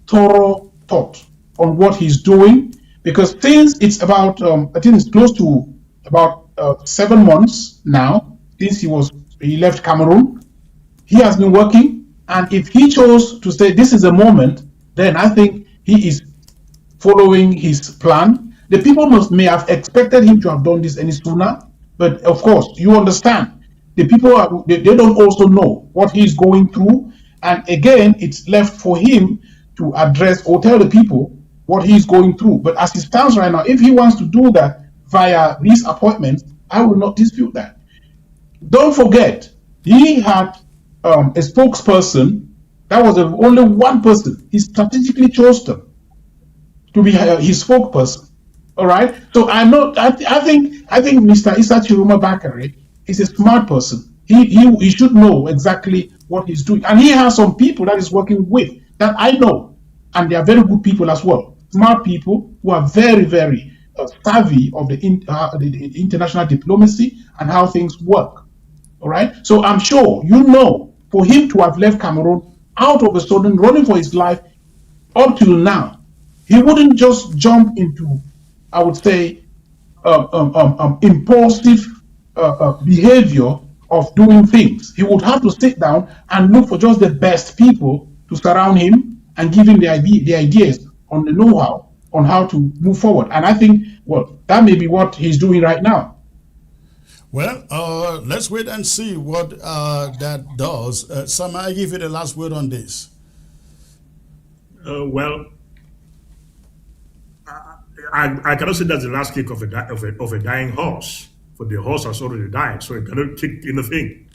thorough thought on what he's doing, because since it's about I think it's close to about 7 months now since he left Cameroon, he has been working, and if he chose to say this is a moment, then I think he is following his plan. The people may have expected him to have done this any sooner, but of course you understand the people they don't also know what he's going through, and again it's left for him to address or tell the people what he's going through. But as it stands right now, if he wants to do that via these appointments, I will not dispute that. Don't forget, he had a spokesperson. That was only one person. He strategically chose them to be his spokesperson. All right. So I think Mr. Issa Tchiroma Bakare is a smart person. he should know exactly what he's doing. And he has some people that he's working with that I know, and they are very good people as well, smart people who are very, very savvy of the international diplomacy and how things work. All right. So I'm sure for him to have left Cameroon out of a sudden, running for his life up till now, he wouldn't just jump into, I would say, impulsive behavior of doing things. He would have to sit down and look for just the best people to surround him and give him the ideas on the know-how on how to move forward. And I think, well, that may be what he's doing right now. Well, let's wait and see what that does. Sam, I give you the last word on this. Well, I cannot say that's the last kick of a dying horse. For the horse has already died, so it cannot kick anything.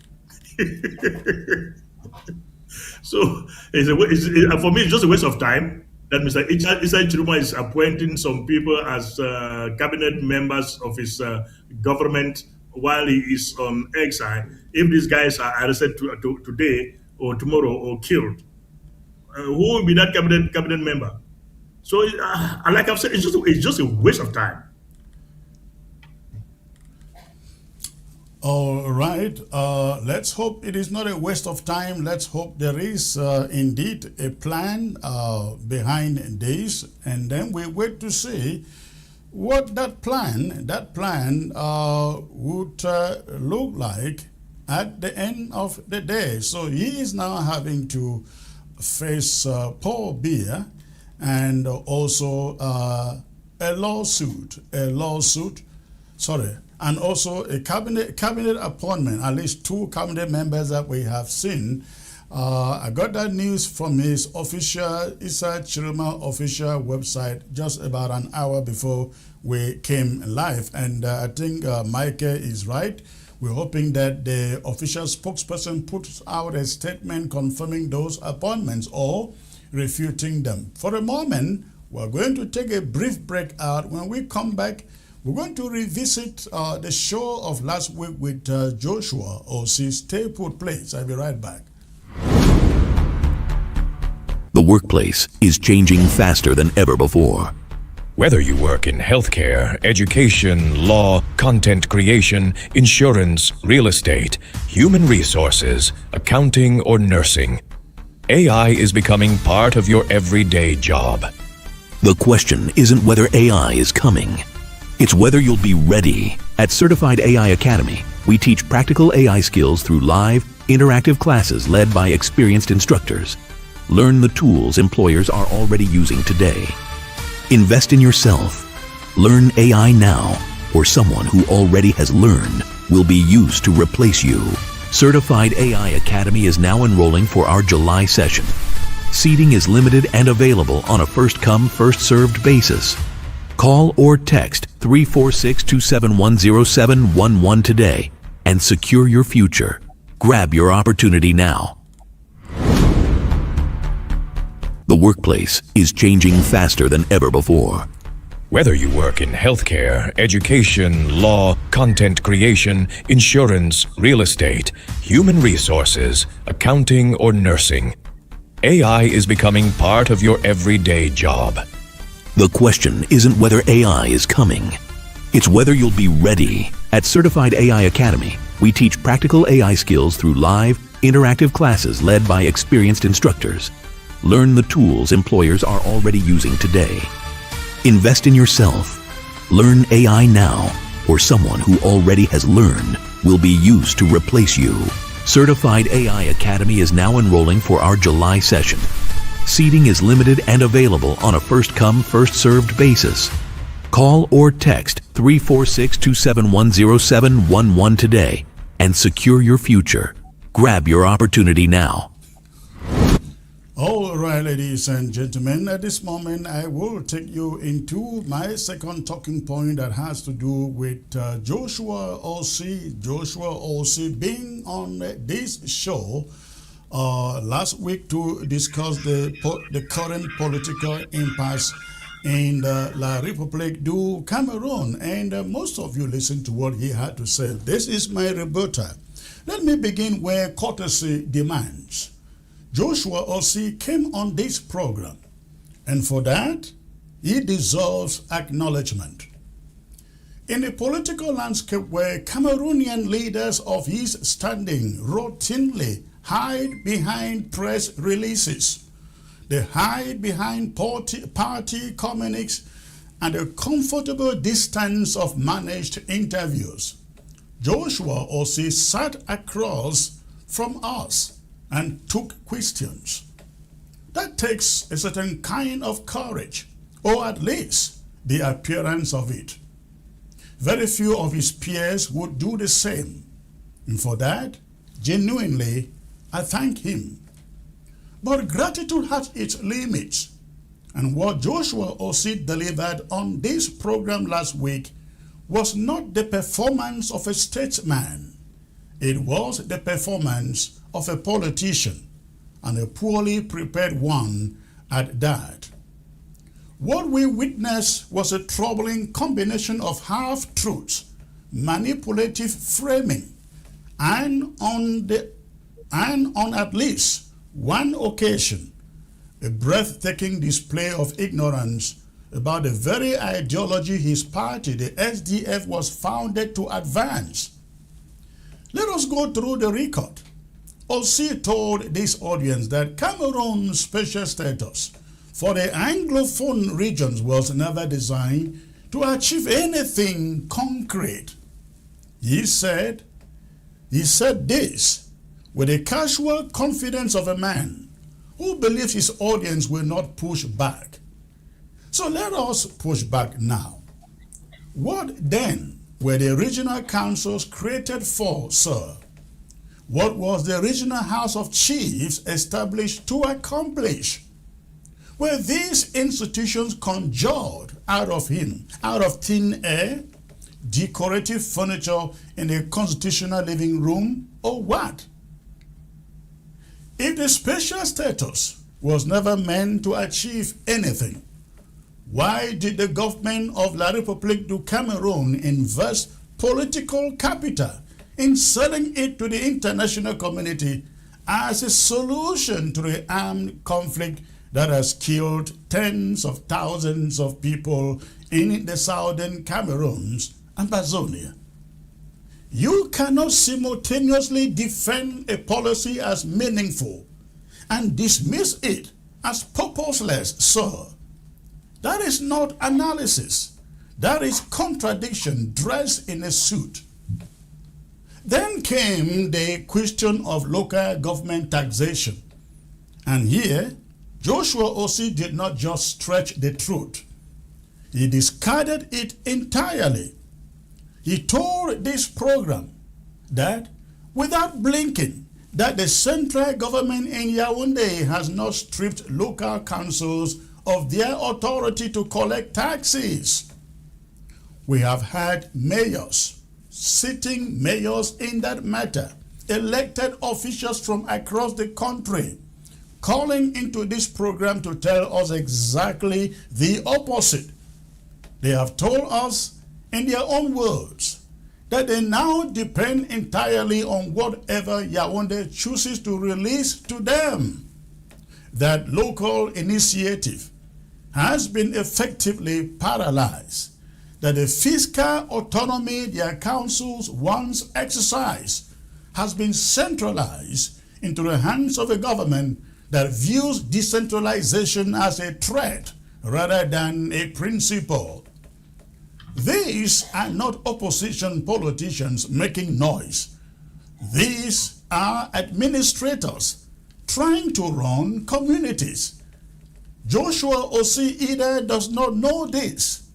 So for me, it's just a waste of time that Mr. Issa Tchiroma is appointing some people as cabinet members of his government while he is on exile. If these guys are arrested today or tomorrow or killed, who will be that cabinet member? So, like I've said, it's just a waste of time. All right. Let's hope it is not a waste of time. Let's hope there is indeed a plan behind this, and then we wait to see what that plan would look like at the end of the day. So he is now having to face Paul Biya and also a lawsuit. And also a cabinet appointment, at least 2 cabinet members that we have seen. I got that news from his official, Issa Tchiroma official website just about an hour before we came live. And I think Mike is right. We're hoping that the official spokesperson puts out a statement confirming those appointments or refuting them. For a moment, we're going to take a brief break out. When we come back, we're going to revisit the show of last week with Joshua O.C. Stay put, please. I'll be right back. The workplace is changing faster than ever before. Whether you work in healthcare, education, law, content creation, insurance, real estate, human resources, accounting, or nursing, AI is becoming part of your everyday job. The question isn't whether AI is coming. It's whether you'll be ready. At Certified AI Academy, we teach practical AI skills through live, interactive classes led by experienced instructors. Learn the tools employers are already using today. Invest in yourself. Learn AI now, or someone who already has learned will be used to replace you. Certified AI Academy is now enrolling for our July session. Seating is limited and available on a first-come, first-served basis. Call or text 346-271-0711 today and secure your future. Grab your opportunity now. The workplace is changing faster than ever before. Whether you work in healthcare, education, law, content creation, insurance, real estate, human resources, accounting, or nursing, AI is becoming part of your everyday job. The question isn't whether AI is coming. It's whether you'll be ready. At Certified AI Academy, we teach practical AI skills through live, interactive classes led by experienced instructors. Learn the tools employers are already using today. Invest in yourself. Learn AI now, or someone who already has learned will be used to replace you. Certified AI Academy is now enrolling for our July session. Seating is limited and available on a first-come, first-served basis. Call or text 346-271-0711 today and secure your future. Grab your opportunity now. All right, ladies and gentlemen, at this moment, I will take you into my second talking point that has to do with Joshua O.C. Joshua O.C. being on this show last week to discuss the current political impasse in La République du Cameroon. And most of you listened to what he had to say. This is my rebuttal. Let me begin where courtesy demands. Joshua Osei came on this program, and for that, he deserves acknowledgement. In a political landscape where Cameroonian leaders of his standing routinely hide behind press releases, they hide behind party communiques and a comfortable distance of managed interviews, Joshua Osei sat across from us and took questions. That takes a certain kind of courage, or at least the appearance of it. Very few of his peers would do the same, and for that, genuinely, I thank him. But gratitude has its limits, and what Joshua Osei delivered on this program last week was not the performance of a statesman. It was the performance of a politician, and a poorly prepared one at that. What we witnessed was a troubling combination of half-truths, manipulative framing, and on at least one occasion, a breathtaking display of ignorance about the very ideology his party, the SDF, was founded to advance. Let us go through the record. Osei told this audience that Cameroon's special status for the Anglophone regions was never designed to achieve anything concrete. He said this with the casual confidence of a man who believes his audience will not push back. So let us push back now. What then were the regional councils created for, sir? What was the regional House of Chiefs established to accomplish? Were these institutions conjured out of thin air, decorative furniture in a constitutional living room, or what? If the special status was never meant to achieve anything, why did the government of La République du Cameroon invest political capital in selling it to the international community as a solution to the armed conflict that has killed tens of thousands of people in the southern Cameroons and Bazonia? You cannot simultaneously defend a policy as meaningful and dismiss it as purposeless, sir. That is not analysis. That is contradiction dressed in a suit. Then came the question of local government taxation. And here, Joshua Osei did not just stretch the truth. He discarded it entirely. He told this program that, without blinking, that the central government in Yaoundé has not stripped local councils of their authority to collect taxes. We have had mayors, sitting mayors in that matter, elected officials from across the country, calling into this program to tell us exactly the opposite. They have told us in their own words that they now depend entirely on whatever Yaoundé chooses to release to them. That local initiative has been effectively paralyzed, that the fiscal autonomy their councils once exercised has been centralized into the hands of a government that views decentralization as a threat rather than a principle. These are not opposition politicians making noise. These are administrators trying to run communities. Joshua Osei either does not know this,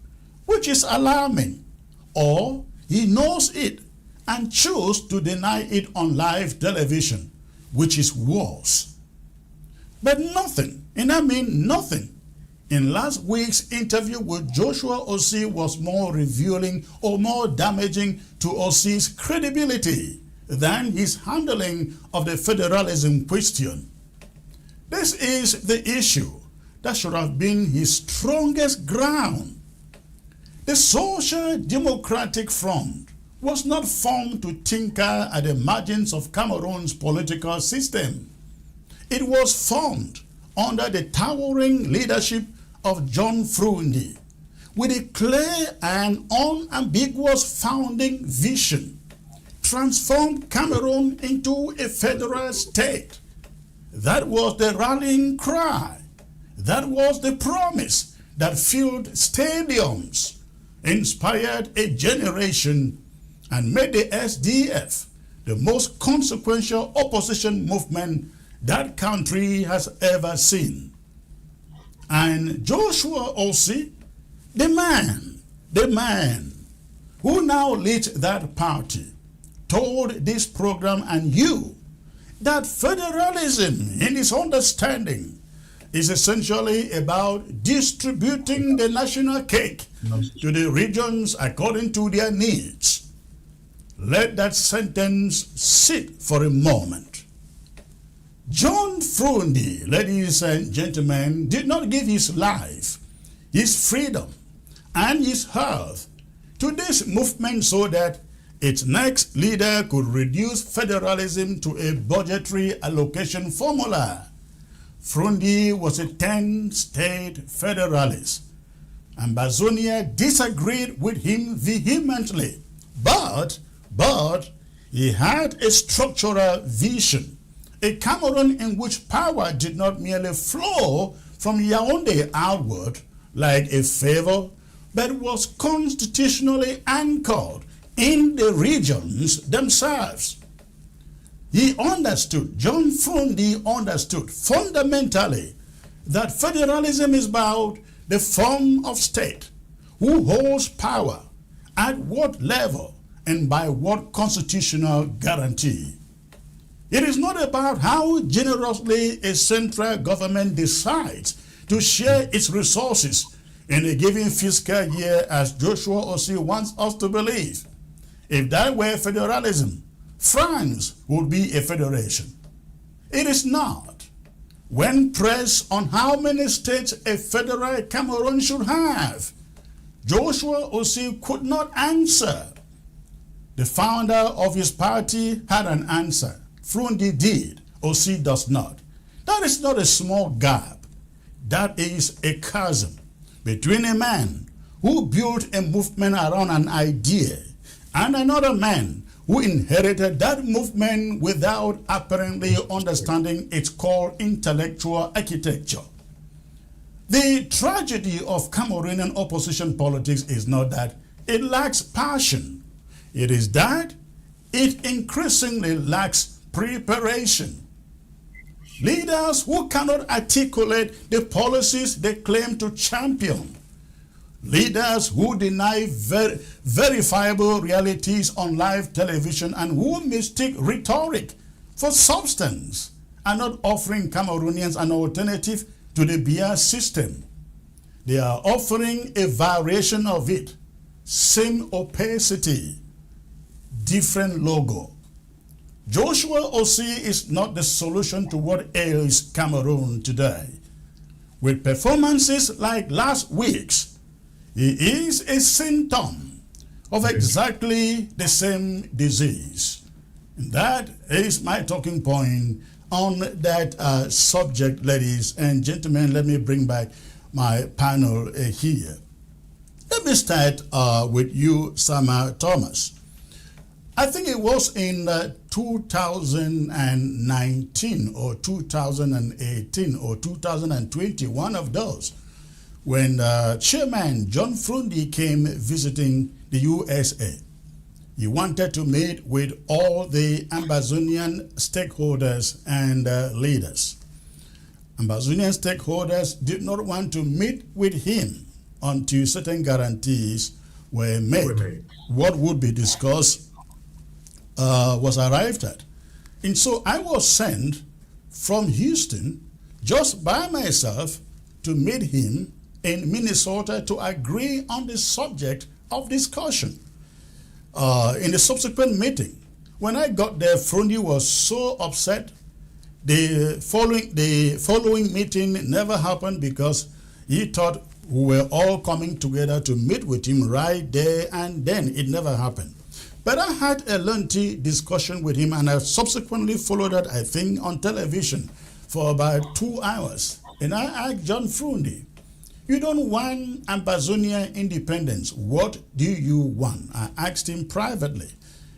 which is alarming, or he knows it and chooses to deny it on live television, which is worse. But nothing, and I mean nothing, in last week's interview with Joshua Osei was more revealing or more damaging to Osei's credibility than his handling of the federalism question. This is the issue that should have been his strongest ground. The Social Democratic Front was not formed to tinker at the margins of Cameroon's political system. It was formed under the towering leadership of John Frundi, with a clear and unambiguous founding vision, transformed Cameroon into a federal state. That was the rallying cry. That was the promise that filled stadiums, inspired a generation, and made the SDF the most consequential opposition movement that country has ever seen. And Joshua Osei, the man who now leads that party, told this program and you that federalism, in its understanding, is essentially about distributing the national cake to the regions according to their needs. Let that sentence sit for a moment. John Frundi, ladies and gentlemen, did not give his life, his freedom, and his health to this movement so that its next leader could reduce federalism to a budgetary allocation formula. Frundi was a 10-state federalist. Ambazonia disagreed with him vehemently, but he had a structural vision, a Cameroon in which power did not merely flow from Yaoundé outward like a favor, but was constitutionally anchored in the regions themselves. He understood, John Frundi understood fundamentally that federalism is about the form of state, who holds power, at what level, and by what constitutional guarantee. It is not about how generously a central government decides to share its resources in a given fiscal year, as Joshua Osei wants us to believe. If that were federalism, France would be a federation. It is not. When pressed on how many states a federal Cameroon should have, Joshua Osei could not answer. The founder of his party had an answer. Frundi did. Osei does not. That is not a small gap. That is a chasm between a man who built a movement around an idea and another man who inherited that movement without apparently understanding its core intellectual architecture. The tragedy of Cameroonian opposition politics is not that it lacks passion. It is that it increasingly lacks preparation. Leaders who cannot articulate the policies they claim to champion. Leaders who deny verifiable realities on live television and who mistake rhetoric for substance are not offering Cameroonians an alternative to the Biya system. They are offering a variation of it. Same opacity, different logo. Joshua Osei is not the solution to what ails Cameroon today. With performances like last week's, he is a symptom of exactly the same disease. And that is my talking point on that subject, ladies and gentlemen. Let me bring back my panel here. Let me start with you, Sama Thomas. I think it was in 2019 or 2018 or 2020, one of those, when Chairman John Frundi came visiting the USA. He wanted to meet with all the Ambazonian stakeholders and leaders. Ambazonian stakeholders did not want to meet with him until certain guarantees were made. What would be discussed was arrived at. And so I was sent from Houston just by myself to meet him in Minnesota to agree on the subject of discussion. In the subsequent meeting, when I got there, Frundi was so upset. The following meeting never happened because he thought we were all coming together to meet with him right there and then. It never happened. But I had a lengthy discussion with him, and I subsequently followed that, I think, on television for about 2 hours. And I asked John Frundi, you don't want Ambazonia independence. What do you want? I asked him privately.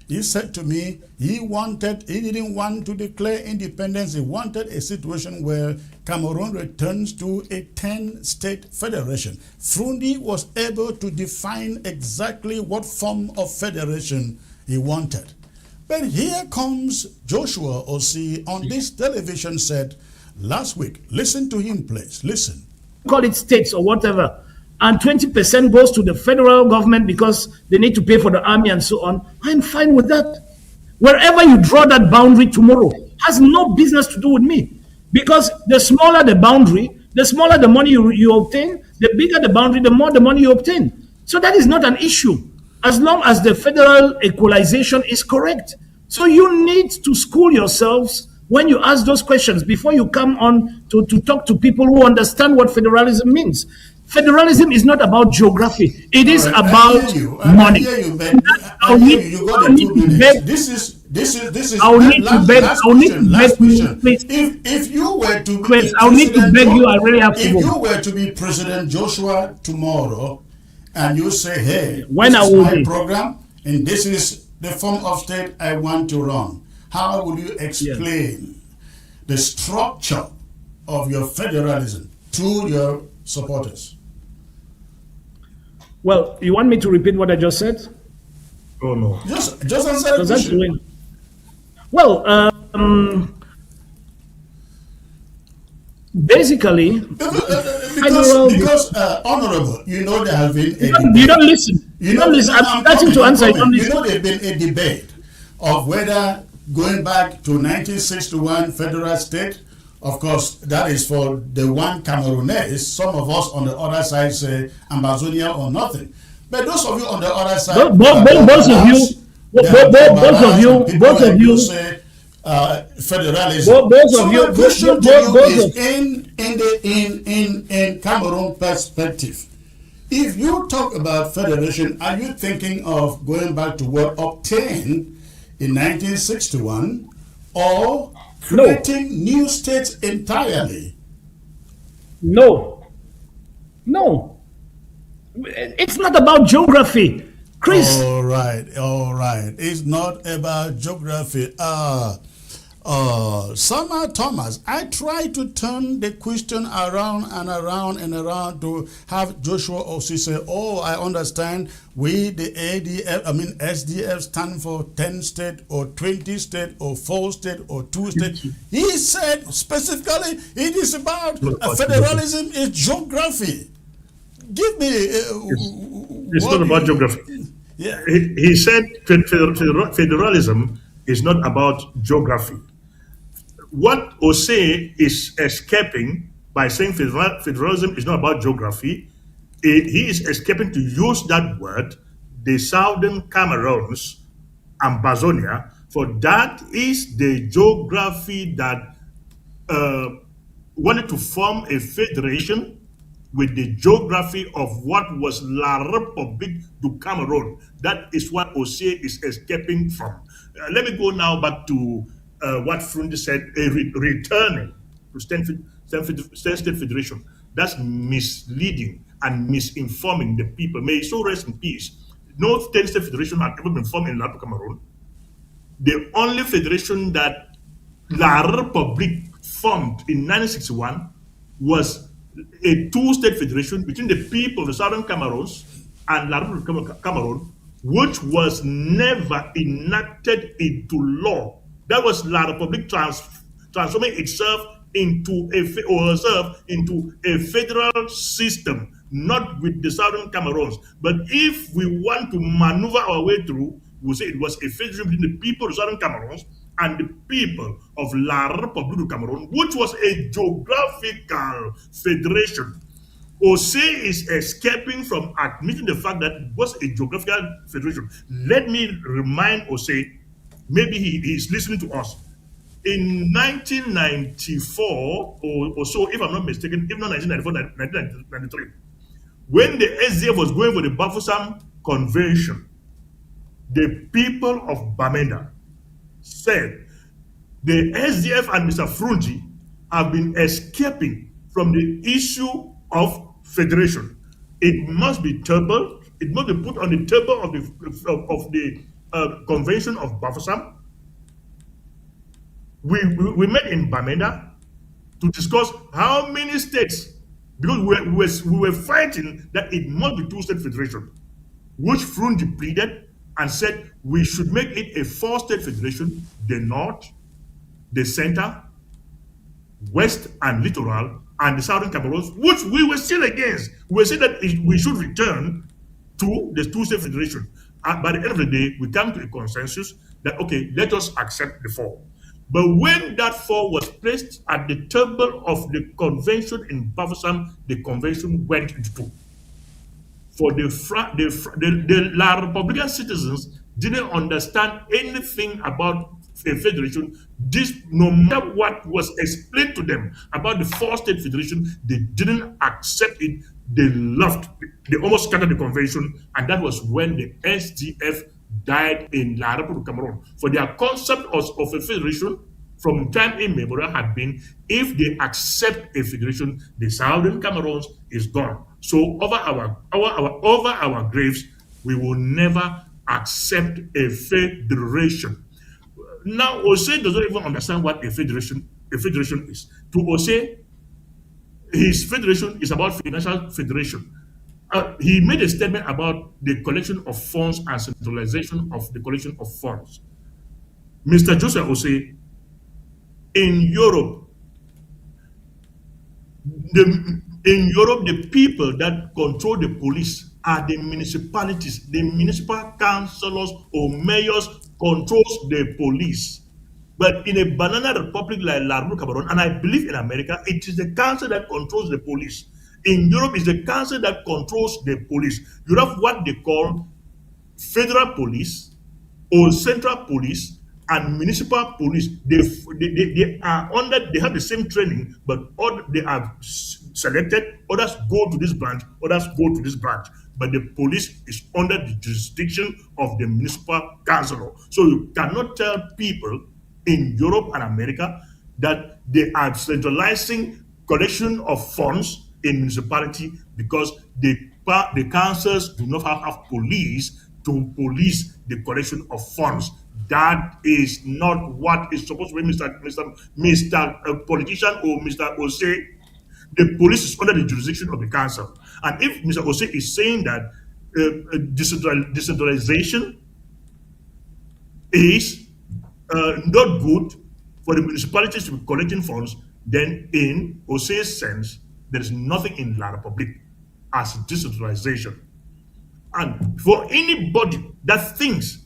He said to me he didn't want to declare independence. He wanted a situation where Cameroon returns to a 10-state federation. Frundi was able to define exactly what form of federation he wanted. But here comes Joshua Osei on this television set last week. Listen to him, please. Listen. Call it states or whatever, and 20% goes to the federal government because they need to pay for the army and so on, I'm fine with that. Wherever you draw that boundary tomorrow has no business to do with me, because the smaller the boundary, the smaller the money you obtain, the bigger the boundary, the more the money you obtain. So that is not an issue, as long as the federal equalization is correct. So you need to school yourselves when you ask those questions before you come on to talk to people who understand what federalism means. Federalism is not about geography. It is about money. I'll need to beg. This is. I'll need to beg. I'll need to beg you, please. If you were to be, Chris, I'll need to beg you. I really have to go. If you were to be President Joshua tomorrow, and you say, "Hey, when this I is will my be. program, and this is the form of state I want to run," how will you explain the structure of your federalism to your supporters? Well, you want me to repeat what I just said? Oh no. Just answer the question. Well, basically, because honorable, you know there have been you don't listen. You don't listen. I'm starting to answer. You know there's been a debate of whether going back to 1961 federal state. Of course, that is for the one Cameroonese. Some of us on the other side say Ambazonia or nothing. But those of you on the other side, both of you say federalism. My question to you is in Cameroon perspective. If you talk about federation, are you thinking of going back to what obtained in 1961, or creating new states entirely? No. It's not about geography, Chris. All right. It's not about geography. Sama Thomas, I try to turn the question around and around and around to have Joshua Osei say, "Oh, I understand. We, the SDF, stand for 10 state or 20 state or 4 state or 2 state." He said specifically, it is about federalism is geography. Give me. It's not about geography. Yeah. He said federalism is not about geography. What Osei is escaping by saying federalism is not about geography, he is escaping to use that word, the Southern Cameroons, Ambazonia, for that is the geography that wanted to form a federation with the geography of what was La République du Cameroon. That is what Osei is escaping from. Let me go now back to what Frundi said, returning to state federation. That's misleading and misinforming the people. May so rest in peace. No state federation had ever been formed in La Cameroon. The only federation that La République formed in 1961 was a two-state federation between the people of the Southern Cameroons and La République Cameroon, which was never enacted into law. That was La République transforming itself into a federal system, not with the Southern Cameroons. But if we want to maneuver our way through, we'll say it was a federation between the people of the Southern Cameroons and the people of La République du Cameroon, which was a geographical federation. Osei is escaping from admitting the fact that it was a geographical federation. Let me remind Osei, maybe he is listening to us. In 1994 or so, if I'm not mistaken, if not 1994, 1993, when the SDF was going for the Bafoussam Convention, the people of Bamenda said the SDF and Mr. Frunji have been escaping from the issue of federation. It must be tabled. It must be put on the table of the Convention of Bafoussam. We met in Bamenda to discuss how many states, because we were fighting that it must be two-state federation, which Frunji pleaded and said we should make it a four-state federation: the North, the Center, West and Littoral, and the Southern Cameroon, which we were still against. We said that we should return to the two-state federation. And by the end of the day, we come to a consensus that, okay, let us accept the four. But when that four was placed at the table of the convention in Bafoussam, the convention went into two. For the La Republican citizens didn't understand anything about a federation. This, no matter what was explained to them about the four-state federation, they didn't accept it. They left. They almost scattered the convention, and that was when the SDF died in La Republic of Cameroon. For their concept of a federation from time immemorial had been, if they accept a federation, the Southern Cameroon is gone. So over our graves, we will never accept a federation. Now, Osei doesn't even understand what a federation is. To Osei, his federation is about financial federation. He made a statement about the collection of funds and centralization of the collection of funds. Mr. Joseph Osei, in Europe, the people that control the police are the municipalities. The municipal councillors or mayors controls the police. But in a banana republic like La Republic of Cameroon, and I believe in America, it is the council that controls the police. In Europe, it's the council that controls the police. You have what they call federal police or central police and municipal police. They are under, they have the same training, but they are selected. Others go to this branch, others go to this branch. But the police is under the jurisdiction of the municipal council. So you cannot tell people in Europe and America that they are centralizing collection of funds in municipality because the councils do not have police to police the collection of funds. That is not what is supposed to be, Mr. Politician or Mr. Osei. The police is under the jurisdiction of the council. And if Mr. Osei is saying that decentralization is not good for the municipalities to be collecting funds, then in Osei's sense, there is nothing in La Republic as decentralization. And for anybody that thinks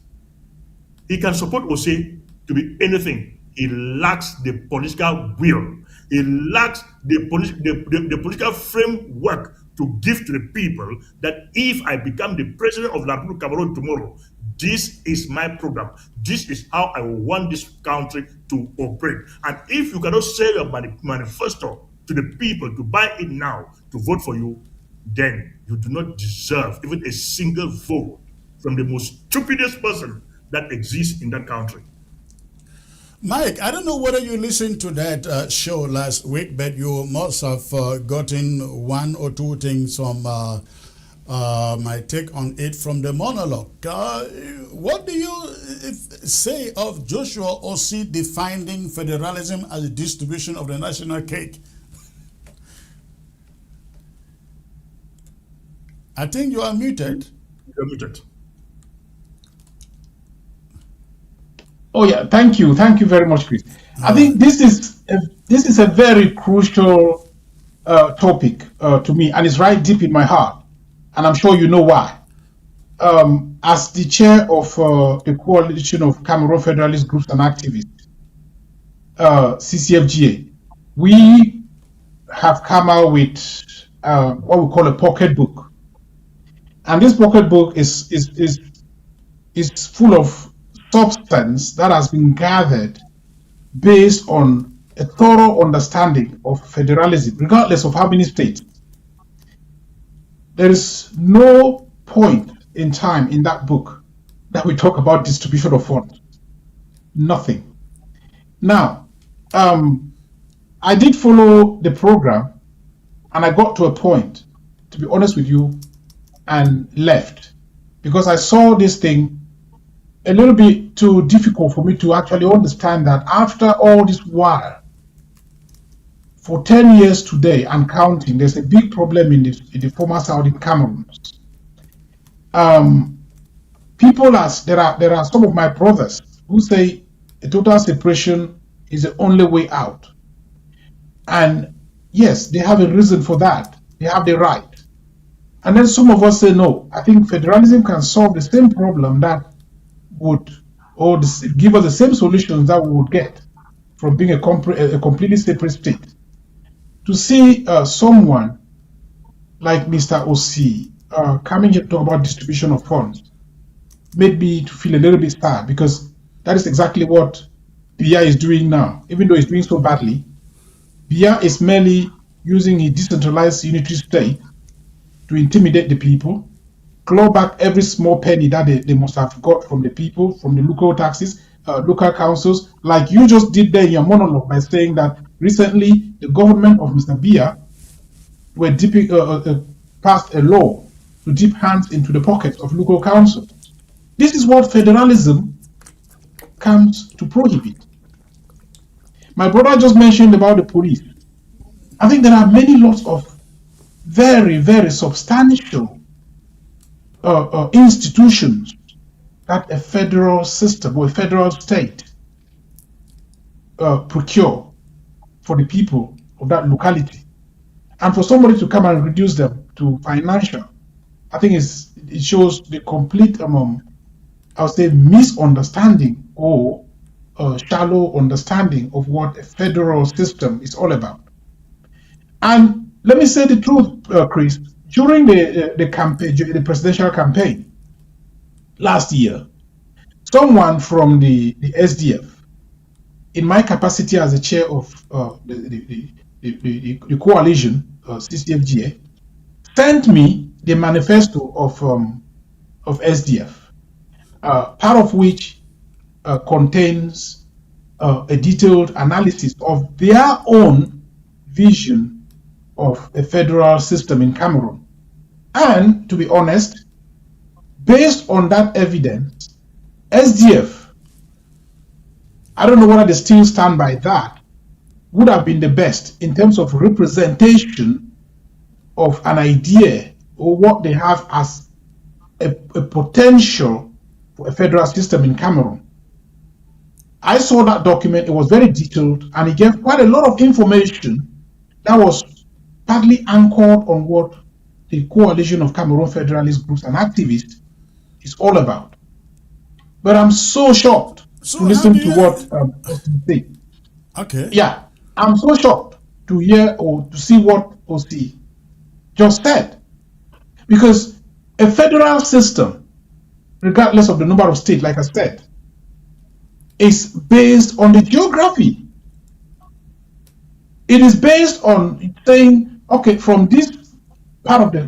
he can support Osei to be anything, he lacks the political will. He lacks the political framework to give to the people that if I become the president of La Republic of Cameroon tomorrow, this is my program. This is how I want this country to operate. And if you cannot sell your manifesto to the people to buy it now, to vote for you, then you do not deserve even a single vote from the most stupidest person that exists in that country. Mike, I don't know whether you listened to that show last week, but you must have gotten one or two things from my take on it from the monologue. What do you say of Joshua Osei defining federalism as a distribution of the national cake? I think you are muted. You're muted. Oh yeah, thank you very much, Chris. I think this is a very crucial topic to me, and it's right deep in my heart, and I'm sure you know why. As the chair of the Coalition of Cameroon Federalist Groups and Activists, CCFGA, we have come out with what we call a pocket book, and this pocket book is full of substance that has been gathered based on a thorough understanding of federalism, regardless of how many states. There is no point in time in that book that we talk about distribution of funds. Nothing. Now, I did follow the program, and I got to a point, to be honest with you, and left, because I saw this thing a little bit too difficult for me to actually understand that after all this while, for 10 years today and counting, there's a big problem in the former Southern Cameroon. There are some of my brothers who say a total separation is the only way out. And yes, they have a reason for that. They have the right. And then some of us say, no, I think federalism can solve the same problem that would, or give us the same solutions that we would get from being a completely separate state. To see someone like Mr. Osi coming here to talk about distribution of funds made me to feel a little bit sad, because that is exactly what Biya is doing now. Even though he's doing so badly, Biya is merely using a decentralized unitary state to intimidate the people, claw back every small penny that they must have got from the people, from the local taxes, local councils, like you just did there in your monologue by saying that recently the government of Mr. Biya were passed a law to dip hands into the pockets of local councils. This is what federalism comes to prohibit. My brother just mentioned about the police. I think there are many lots of very, very substantial institutions that a federal system or a federal state procure for the people of that locality. And for somebody to come and reduce them to financial, I think it shows the complete, I would say, misunderstanding or shallow understanding of what a federal system is all about. And let me say the truth, Chris. During the campaign, the presidential campaign last year, someone from the SDF, in my capacity as the chair of the coalition, CCFGA, sent me the manifesto of SDF, part of which contains a detailed analysis of their own vision of a federal system in Cameroon. And to be honest, based on that evidence, SDF, I don't know whether they still stand by that, would have been the best in terms of representation of an idea or what they have as a potential for a federal system in Cameroon. I saw that document. It was very detailed, and it gave quite a lot of information that was partly anchored on what the coalition of Cameroon federalist groups and activists is all about. But I'm so shocked to listen to what Austin said. Okay. Yeah, I'm so shocked to hear or to see what Osi just said. Because a federal system, regardless of the number of states, like I said, is based on the geography. It is based on saying, okay, from this part of the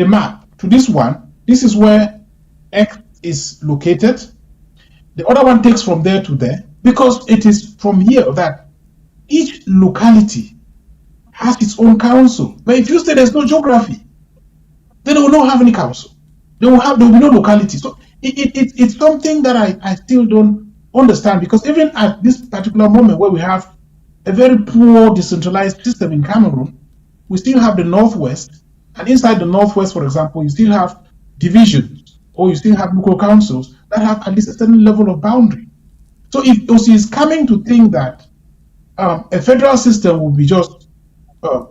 map to this one, this is where X is located. The other one takes from there to there, because it is from here that each locality has its own council. But if you say there's no geography, then they will not have any council. There will be no locality. So it's something that I still don't understand, because even at this particular moment where we have a very poor decentralized system in Cameroon, we still have the Northwest, and inside the Northwest, for example, you still have divisions, or you still have local councils that have at least a certain level of boundary. So if OC is coming to think that a federal system will be just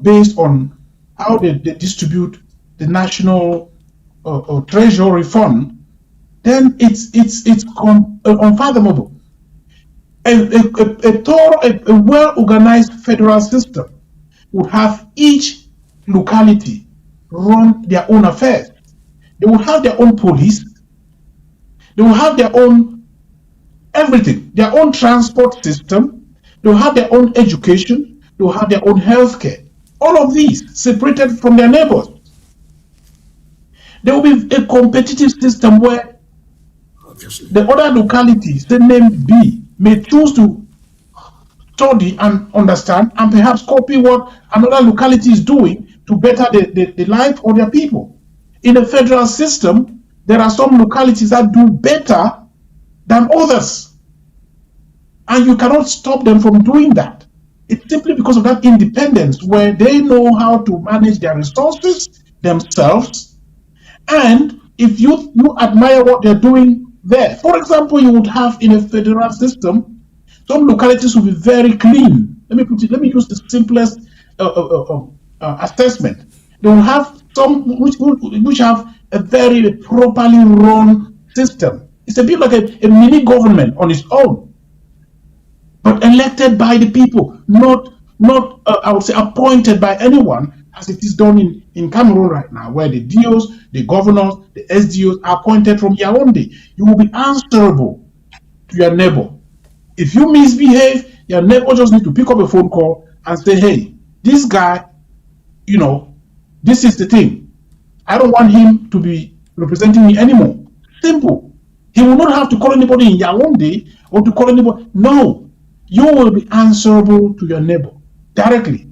based on how they distribute the national treasury fund, then it's unfathomable. A well-organized federal system would have each locality run their own affairs. They will have their own police. They will have their own everything, their own transport system. They will have their own education. They will have their own healthcare. All of these separated from their neighbors. There will be a competitive system where the other localities, the name B, may choose to study and understand and perhaps copy what another locality is doing to better the life of their people. In a federal system, there are some localities that do better than others. And you cannot stop them from doing that. It's simply because of that independence where they know how to manage their resources themselves. And if you admire what they're doing there, for example, you would have in a federal system, some localities will be very clean. Let me use the simplest assessment. They will have some which have a very properly run system. It's a bit like a mini government on its own, but elected by the people, not I would say appointed by anyone, as it is done in Cameroon right now, where the DOs, the governors, the SDOs are appointed from Yaoundé. You will be answerable to your neighbor. If you misbehave, your neighbor just need to pick up a phone call and say, hey, this guy, this is the thing. I don't want him to be representing me anymore. Simple. He will not have to call anybody in Yaoundé or to call anybody. No, you will be answerable to your neighbor directly.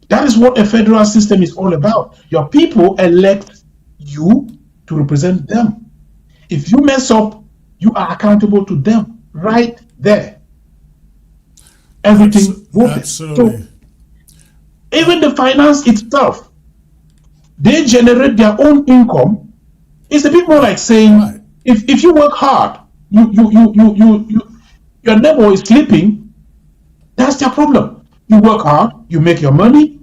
That is what a federal system is all about. Your people elect you to represent them. If you mess up, you are accountable to them right there. Everything voted. Absolutely. So, even the finance itself, they generate their own income. It's a bit more like saying, right, if you work hard, your neighbor is sleeping, that's their problem. You work hard, you make your money,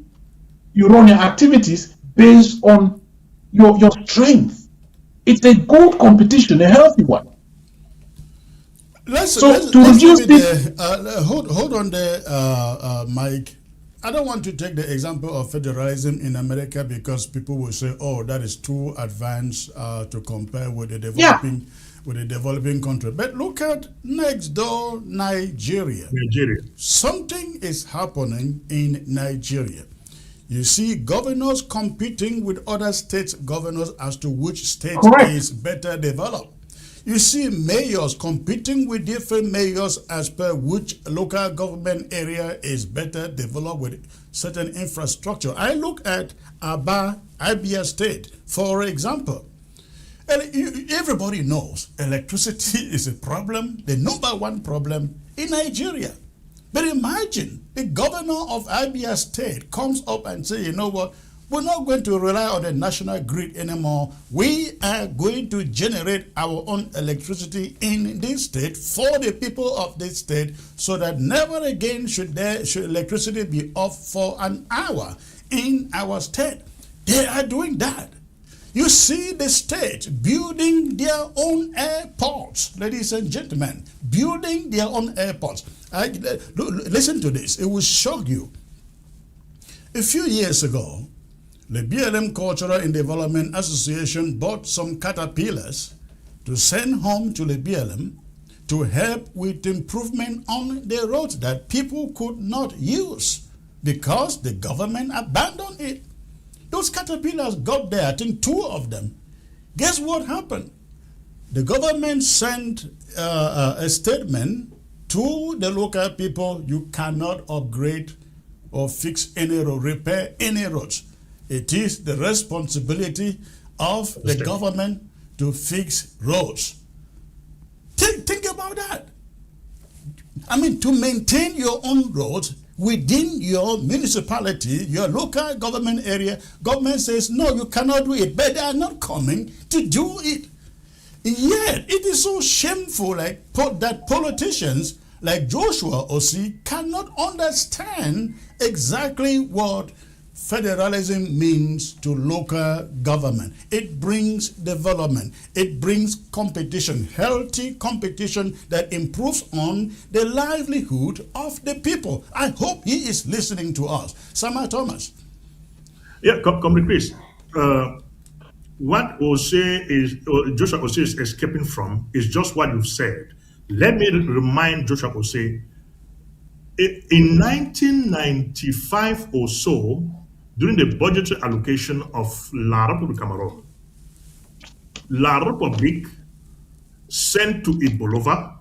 you run your activities based on your strength. It's a good competition, a healthy one. Hold on there, Mike. I don't want to take the example of federalism in America because people will say, "Oh, that is too advanced to compare with the developing country." But look at next door, Nigeria. Something is happening in Nigeria. You see governors competing with other states' governors as to which state is better developed. You see mayors competing with different mayors as per which local government area is better developed with certain infrastructure. I look at Abia State, for example. Everybody knows electricity is a problem, the number one problem in Nigeria. But imagine the governor of Abia State comes up and says, you know what, we're not going to rely on the national grid anymore. We are going to generate our own electricity in this state for the people of this state so that never again should electricity be off for an hour in our state. They are doing that. You see the state building their own airports, ladies and gentlemen, building their own airports. Listen to this, it will shock you. A few years ago, the BLM Cultural and Development Association bought some caterpillars to send home to the BLM to help with improvement on the roads that people could not use because the government abandoned it. Those caterpillars got there, I think 2 of them. Guess what happened? The government sent a statement to the local people, you cannot upgrade or fix any road, repair any roads. It is the responsibility of the government to fix roads. Think about that. I mean, to maintain your own roads within your municipality, your local government area, government says, no, you cannot do it, but they are not coming to do it. Yet, it is so shameful that politicians like Joshua Osei cannot understand exactly what federalism means to local government. It brings development. It brings competition, healthy competition that improves on the livelihood of the people. I hope he is listening to us. Sama Thomas. Yeah, Comrade Chris. What Joshua Osei is escaping from is just what you've said. Let me remind Joshua Osei, in 1995 or so, during the budgetary allocation of La République Cameroon, La République sent to Ibolova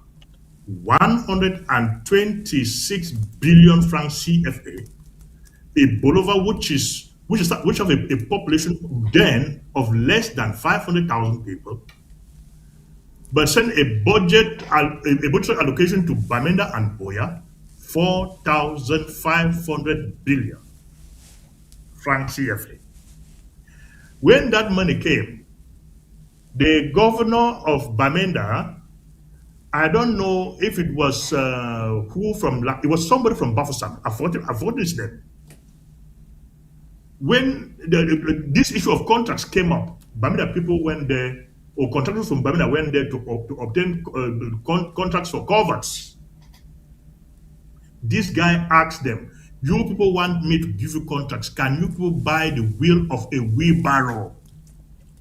126 billion francs CFA. Ibolova, which have a population then of less than 500,000 people, but sent a budget allocation to Bamenda and Boya 4,500 billion franc CFA. When that money came, the governor of Bamenda, I don't know if it was it was somebody from Bafoussam. I forgot his name. When this issue of contracts came up, Bamenda people went there, or contractors from Bamenda went there to obtain contracts for culverts. This guy asked them, "You people want me to give you contracts? Can you people buy the wheel of a wheelbarrow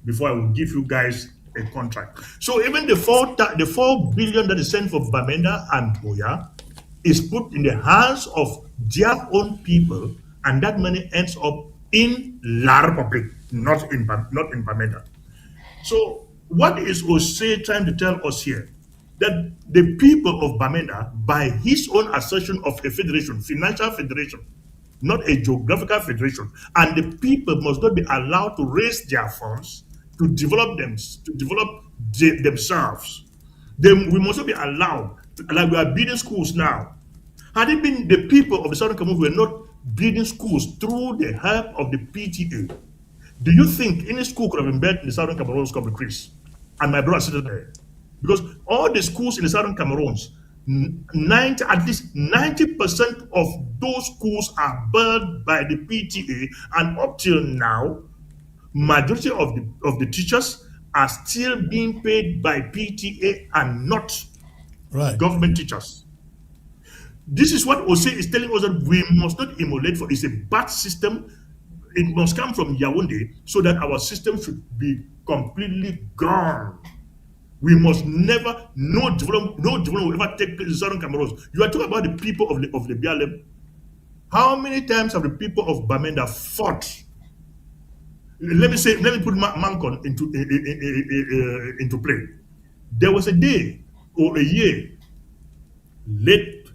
before I will give you guys a contract?" So even the 4 billion that is sent for Bamenda and Boya is put in the hands of their own people, and that money ends up in La République, not in Bamenda. So what is Osei trying to tell us here? That the people of Bamenda, by his own assertion of a federation, financial federation, not a geographical federation, and the people must not be allowed to raise their funds to develop themselves. We must not be allowed, like we are building schools now. Had it been the people of the Southern Cameroon who were not building schools through the help of the PTA, do you think any school could have been built in the Southern Cameroons, Chris? And my brother sitting there. Because all the schools in the Southern Cameroons, at least 90% of those schools are built by the PTA, and up till now, majority of the teachers are still being paid by PTA and not government teachers. This is what Osei is telling us, that we must not emulate, for it's a bad system. It must come from Yaoundé so that our system should be completely gone. We must never, no development will ever take place in Southern Cameroon. You are talking about the people of the Bialem. How many times have the people of Bamenda fought? Let me put Mancon into play. There was a day or a year late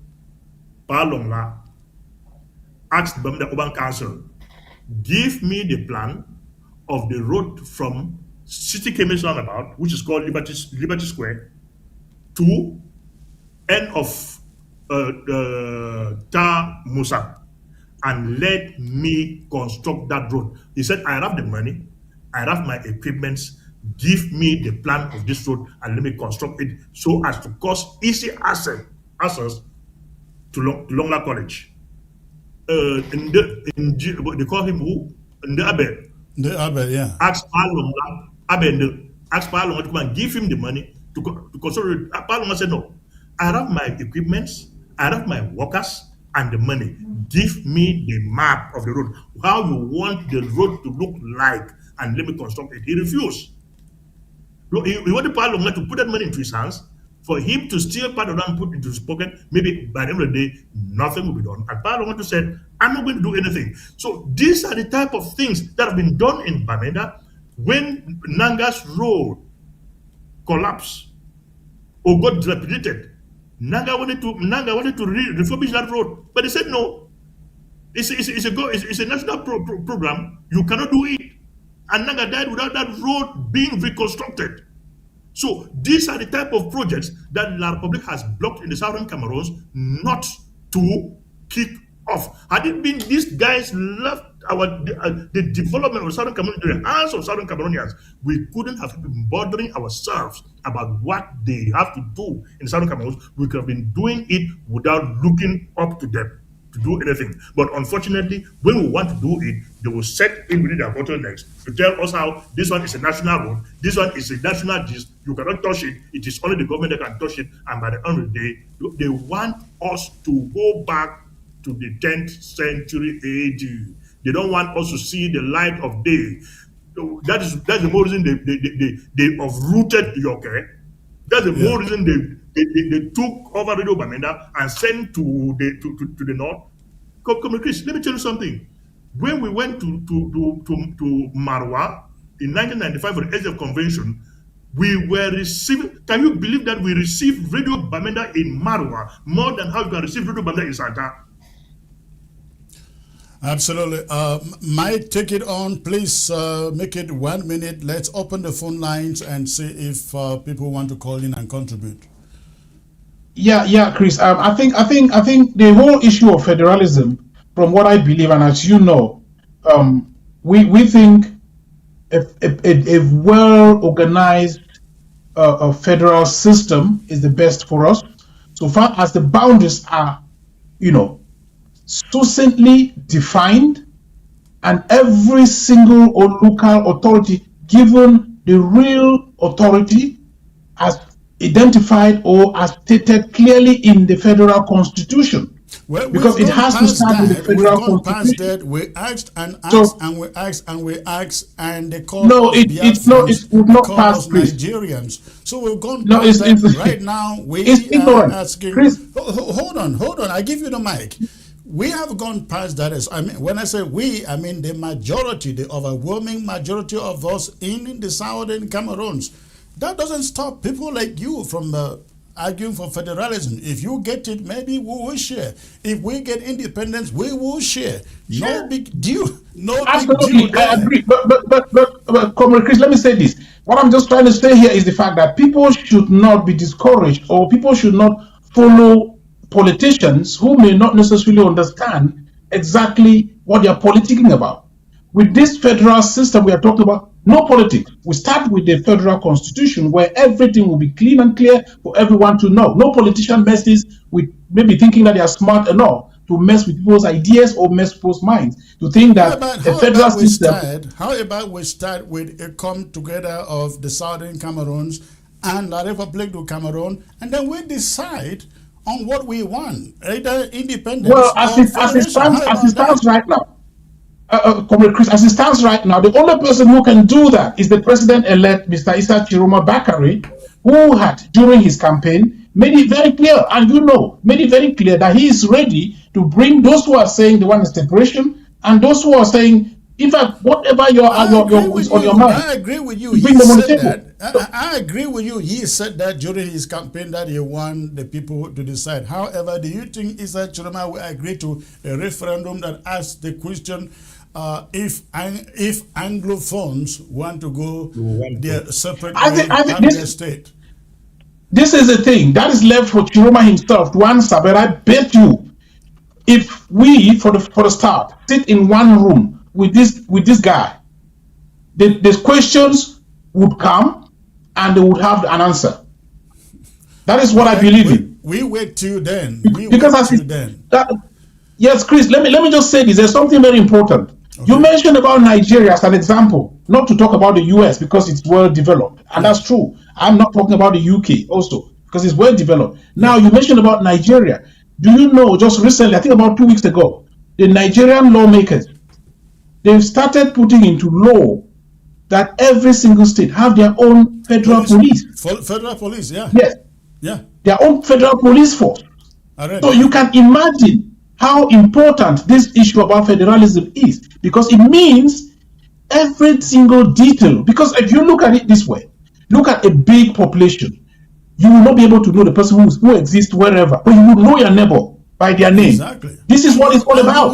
Palongla asked the Bamenda Urban Council, give me the plan of the road from City Chemist Roundabout, which is called Liberty Square, to end of Ta Musa, and let me construct that road. He said, I have the money, I have my equipments, give me the plan of this road and let me construct it so as to cause easy access to Longla College. They call him who? The Abbey. The Abbey, yeah. Ask Palonga to come and give him the money to construct it. Palonga said, no, I have my equipments, I have my workers, and the money. Give me the map of the road, how you want the road to look like, and let me construct it. He refused. He wanted Palonga to put that money into his hands, for him to steal part of that and put it into his pocket. Maybe by the end of the day, nothing will be done. And Palonga said, I'm not going to do anything. So these are the type of things that have been done in Bamenda. When Nanga's road collapsed or got dilapidated, Nanga wanted to refurbish that road, but they said no. It's a national program. You cannot do it, and Nanga died without that road being reconstructed. So these are the type of projects that La République has blocked in the Southern Cameroons not to kick off. Had it been these guys left the development of Southern Cameroon in the hands of Southern Cameroonians, we couldn't have been bothering ourselves about what they have to do in Southern Cameroon. We could have been doing it without looking up to them to do anything. But unfortunately, when we want to do it, they will set in within their bottlenecks to tell us how this one is a national road, this one is a national gist, you cannot touch it, it is only the government that can touch it, and by the end of the day, they want us to go back to the 10th century AD. They don't want us to see the light of day. That's the more reason they uprooted Yoke. That's the more reason they took over Radio Bamenda and sent to the north. Come, Chris, let me tell you something. When we went to Marwa in 1995 for the SDF convention, we were receiving, can you believe that we received Radio Bamenda in Marwa more than how you can receive Radio Bamenda in Santa? Absolutely. Mike, take it on. Please make it 1 minute. Let's open the phone lines and see if people want to call in and contribute. Yeah, Chris. I think the whole issue of federalism, from what I believe, and as you know, we think a well-organized federal system is the best for us, so far as the boundaries are, succinctly defined, and every single or local authority given the real authority as identified or as stated clearly in the federal constitution. Well, because it has to start with the federal constitution. That. We asked and asked So, and we asked and we asked, and they called No, us it would not pass, Chris. Nigerians. So we've gone No, past it's that. Right now we it's are ignorant. asking. Chris. Hold on. I give you the mic. We have gone past that. I mean, when I say we, I mean the majority, the overwhelming majority of us in the southern Cameroons. That doesn't stop people like you from arguing for federalism. If you get it, maybe we will share. If we get independence, we will share. No big deal. No Absolutely, big deal. I agree. But Comrade Chris, let me say this. What I'm just trying to say here is the fact that people should not be discouraged, or people should not follow politicians who may not necessarily understand exactly what they are politicking about. With this federal system we are talking about, no politics. We start with the federal constitution where everything will be clean and clear for everyone to know. No politician messes with maybe thinking that they are smart enough to mess with people's ideas or mess with people's minds. To think that a federal system. How about we start with a come together of the southern Cameroons and the Republic of Cameroon, and then we decide on what we want, either independence. Well, as it stands right now, Comrade Chris, as it stands right now, the only person who can do that is the president-elect, Mr. Issa Tchiroma Bakari, who had, during his campaign, made it very clear, and made it very clear that he is ready to bring those who are saying they want a separation, and those who are saying, in fact, whatever is on your mind. I agree with you. Bring them on the table. I agree with you. He said that during his campaign that he want the people to decide. However, do you think Issa Tchiroma will agree to a referendum that asks the question, if Anglophones want to go their separate way out their state? This is the thing that is left for Chioma himself to answer. But I bet you, if we, for the start, sit in one room with this guy, the questions would come and they would have an answer. That is what I believe in. We wait till then. Yes, Chris, let me just say this. There's something very important. Okay. You mentioned about Nigeria as an example, not to talk about the US because it's well developed. And that's true. I'm not talking about the UK also because it's well developed. Now, you mentioned about Nigeria. Do you know, just recently, I think about 2 weeks ago, the Nigerian lawmakers, they've started putting into law that every single state have their own federal police. Federal police, yeah. Yes. Yeah. Their own federal police force. So you can imagine how important this issue about federalism is, because it means every single detail. Because if you look at it this way, look at a big population, you will not be able to know the person who exists wherever, but you will know your neighbor by their name. Exactly. This is what it's all about.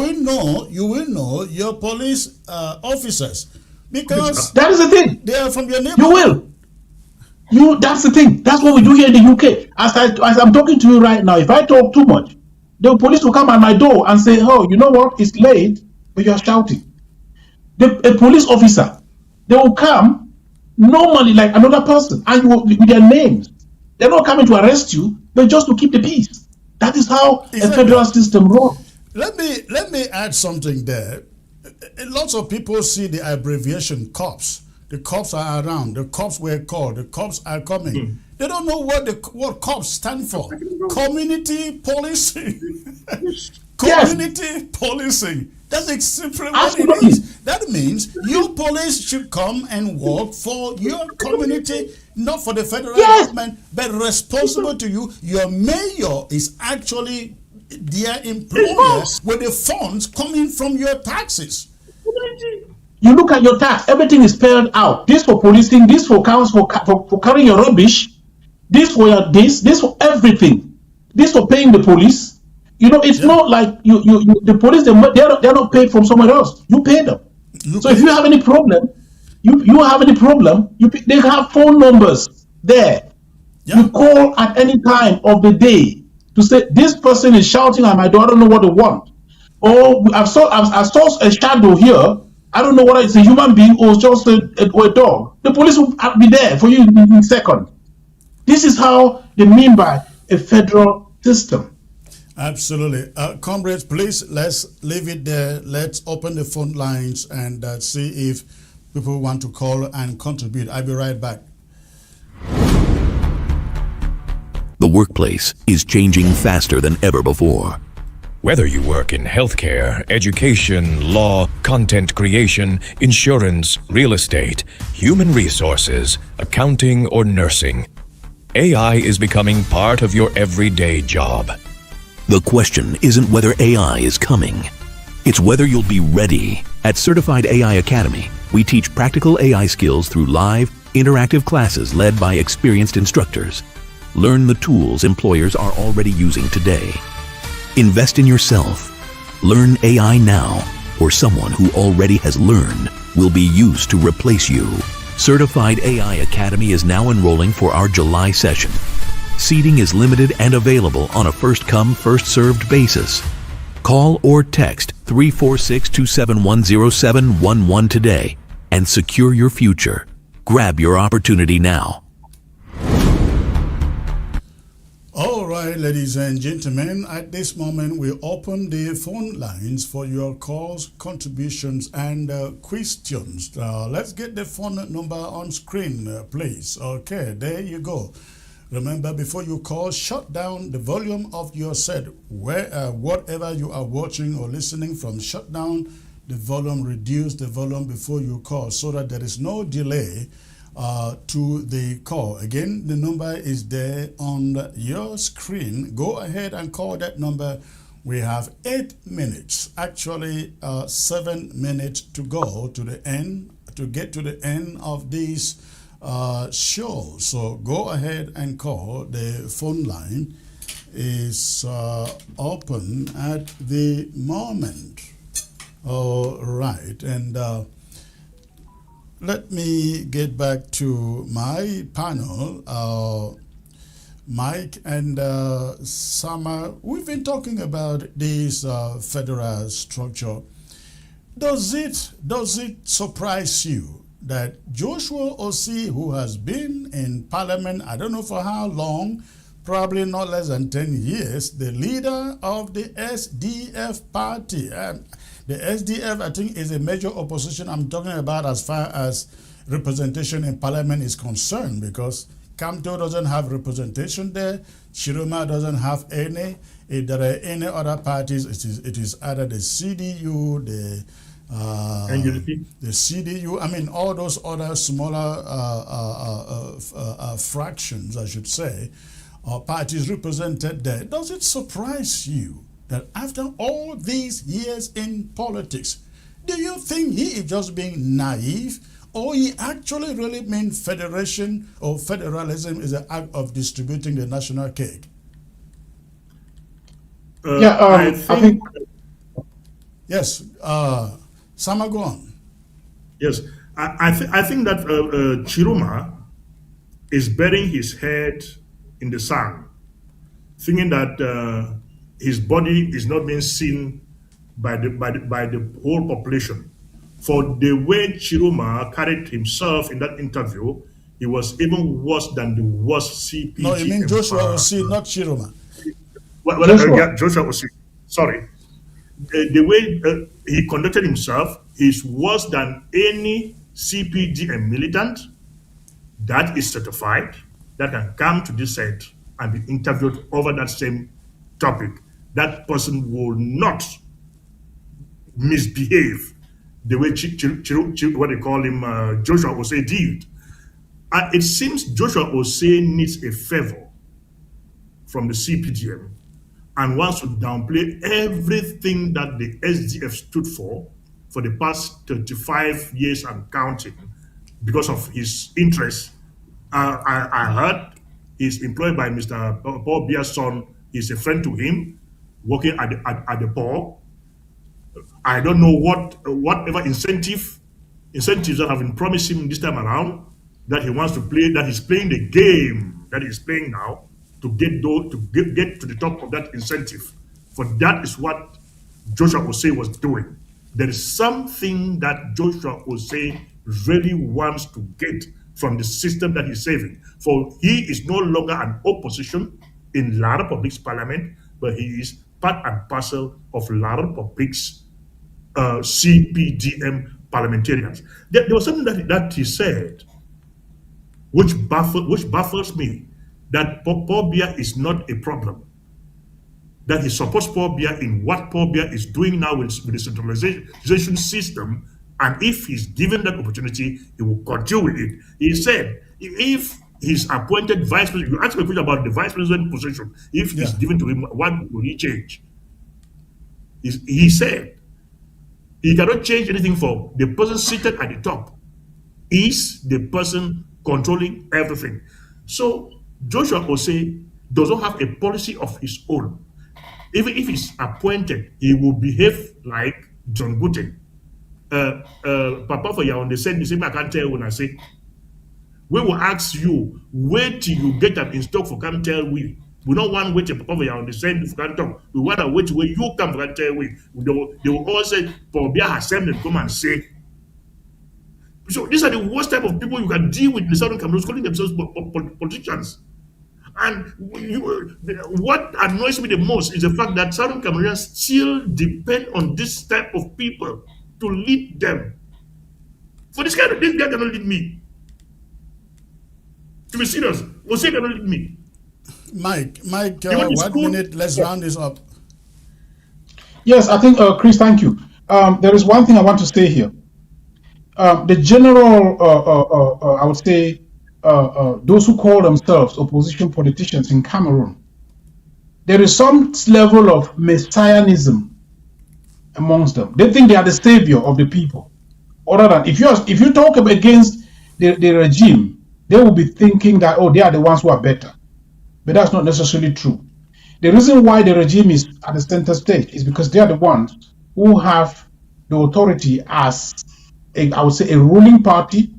You will know your police officers, because that is the thing. They are from your neighbor. You will. That's the thing. That's what we do here in the UK. As I'm talking to you right now, if I talk too much, the police will come at my door and say, "Oh, you know what? It's late, but you are shouting." A police officer, they will come normally like another person, and with their names. They're not coming to arrest you, but just to keep the peace. That is how a federal system runs. Let me add something there. Lots of people see the abbreviation COPS. The cops are around. The cops were called. The cops are coming. They don't know what cops stand for. Community policing. Community policing. That's simply what it is. That means your police should come and work for your community, not for the federal government, but responsible to you. Your mayor is actually their employer with the funds coming from your taxes. You look at your tax, everything is spelled out. This for policing, this for council for carrying your rubbish, this for your this for everything, this for paying the police. It's not like you the police they're not paid from somewhere else. You pay them. So if you have any problem, they have phone numbers there. You call at any time of the day to say this person is shouting at my door. I don't know what they want. Or I saw a shadow here. I don't know whether it's a human being or just a dog. The police will be there for you in a second. This is how they mean by a federal system. Absolutely. Comrades, please, let's leave it there. Let's open the phone lines and see if people want to call and contribute. I'll be right back. The workplace is changing faster than ever before. Whether you work in healthcare, education, law, content creation, insurance, real estate, human resources, accounting, or nursing, AI is becoming part of your everyday job. The question isn't whether AI is coming. It's whether you'll be ready. At Certified AI Academy, we teach practical AI skills through live, interactive classes led by experienced instructors. Learn the tools employers are already using today. Invest in yourself. Learn AI now, or someone who already has learned will be used to replace you. Certified AI Academy is now enrolling for our July session. Seating is limited and available on a first-come, first-served basis. Call or text 346-271-0711 today and secure your future. Grab your opportunity now. All right, ladies and gentlemen, at this moment, we open the phone lines for your calls, contributions, and questions. Let's get the phone number on screen, please. Okay, there you go. Remember, before you call, shut down the volume of your set. Whatever you are watching or listening from, shut down the volume, reduce the volume before you call so that there is no delay to the call. Again, the number is there on your screen. Go ahead and call that number. We have 8 minutes, actually 7 minutes to go to the end, to get to the end of this show. So go ahead and call. The phone line is open at the moment. All right, and let me get back to my panel. Mike and Sama, we've been talking about this federal structure. Does it surprise you that Joshua Osei, who has been in parliament, I don't know for how long, probably not less than 10 years, the leader of the SDF party, the SDF, I think, is a major opposition I'm talking about as far as representation in parliament is concerned, because Kamto doesn't have representation there, Tchiroma doesn't have any. If there are any other parties, it is either the CDU, the CDU, I mean, all those other smaller fractions, I should say, parties represented there. Does it surprise you that after all these years in politics, do you think he is just being naive, or he actually really means federation or federalism is an act of distributing the national cake? I think yes. Sama, go on. Yes, I think that Tchiroma is burying his head in the sand, thinking that his body is not being seen by the whole population. For the way Tchiroma carried himself in that interview, he was even worse than the worst CPG. No, you mean Joshua Osei, not Tchiroma. Joshua Osei. Sorry. The way he conducted himself is worse than any CPGM militant that is certified, that can come to this set and be interviewed over that same topic. That person will not misbehave the way what they call him, Joshua Osei did. It seems Joshua Osei needs a favor from the CPGM and wants to downplay everything that the SDF stood for for the past 35 years and counting because of his interest. I heard he's employed by Mr. Paul Biya's son. He's a friend to him, working at the port. I don't know whatever incentives that have been promised him this time around that he wants to play, that he's playing the game that he's playing now to get to the top of that incentive. For that is what Joshua Osei was doing. There is something that Joshua Osei really wants to get from the system that he's saving. For he is no longer an opposition in La Republic's parliament, but he is part and parcel of La Republic's CPDM parliamentarians. There was something that he said which baffles me, that Paul Biya is not a problem. That he supports Paul Biya in what Paul Biya is doing now with the centralization system, and if he's given that opportunity, he will continue with it. He said, if he's appointed vice president, you ask me a question about the vice president position, if it's given to him, what will he change? He said, he cannot change anything for the person seated at the top is the person controlling everything. So Joshua Osei does not have a policy of his own. Even if he's appointed, he will behave like John Guten. Papa for Yaounde said the same. I can't tell when I say, we will ask you, wait till you get an in stock for come tell we. We don't want to wait till Papa for Yaounde said if you can't talk. We want to wait till you come for tell we. They will all say, Paul Biya has sent them to come and say. So these are the worst type of people you can deal with in the Southern Cameroon, calling themselves politicians. And what annoys me the most is the fact that Southern Cameroonians still depend on this type of people to lead them. For this guy cannot lead me. To be serious, Osei cannot lead me. Mike, 1 minute, let's round this up. Yes, I think, Chris, thank you. There is one thing I want to say here. The general, I would say, those who call themselves opposition politicians in Cameroon, there is some level of messianism amongst them. They think they are the savior of the people. Other than if you talk against the regime, they will be thinking that, oh, they are the ones who are better. But that's not necessarily true. The reason why the regime is at the center stage is because they are the ones who have the authority as I would say a ruling party,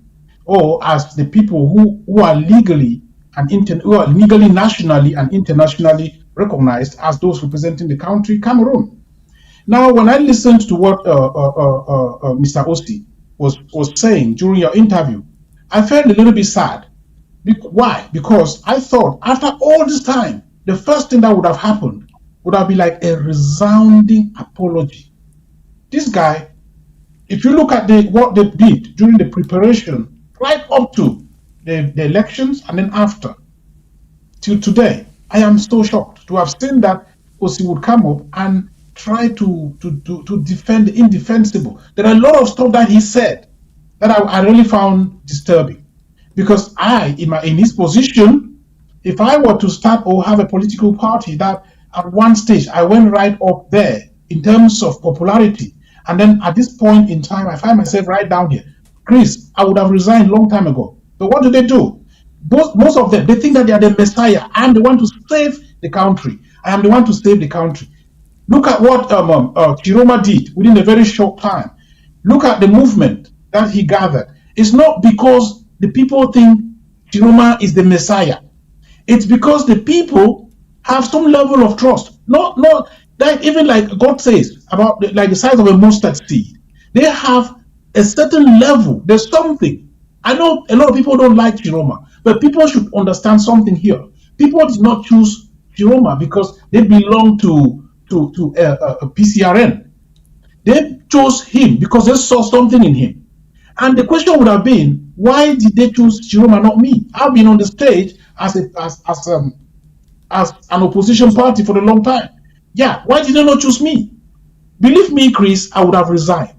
or as the people who are legally nationally and internationally recognized as those representing the country Cameroon. Now, when I listened to what Mr. Osei was saying during your interview, I felt a little bit sad. Why? Because I thought after all this time, the first thing that would have happened would have been like a resounding apology. This guy, if you look at what they did during the preparation, right up to the elections and then after, till today, I am so shocked to have seen that Osei would come up and try to defend the indefensible. There are a lot of stuff that he said that I really found disturbing. Because in his position, if I were to start or have a political party that at one stage I went right up there in terms of popularity, and then at this point in time I find myself right down here, Chris, I would have resigned a long time ago. But what do? Most of them, they think that they are the Messiah. I am the one to save the country. I am the one to save the country. Look at what Tchiroma did within a very short time. Look at the movement that he gathered. It's not because the people think Tchiroma is the Messiah. It's because the people have some level of trust. Not that even like God says about the size of a mustard seed. They have a certain level. There's something. I know a lot of people don't like Tchiroma, but people should understand something here. People did not choose Tchiroma because they belong to a PCRN. They chose him because they saw something in him. And the question would have been, why did they choose Tchiroma, not me? I've been on the stage as an opposition party for a long time. Yeah, why did they not choose me? Believe me, Chris, I would have resigned.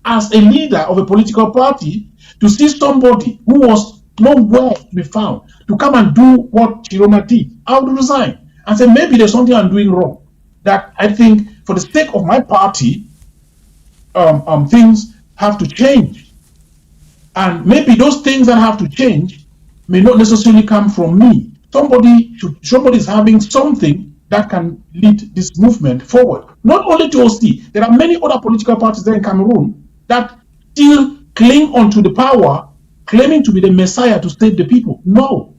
As a leader of a political party, to see somebody who was nowhere to be found to come and do what Tchiroma did, I would resign and say, maybe there's something I'm doing wrong. That I think, for the sake of my party, things have to change. And maybe those things that have to change may not necessarily come from me. Somebody is having something that can lead this movement forward. Not only to OC, there are many other political parties there in Cameroon that still cling onto the power, claiming to be the messiah to save the people. No.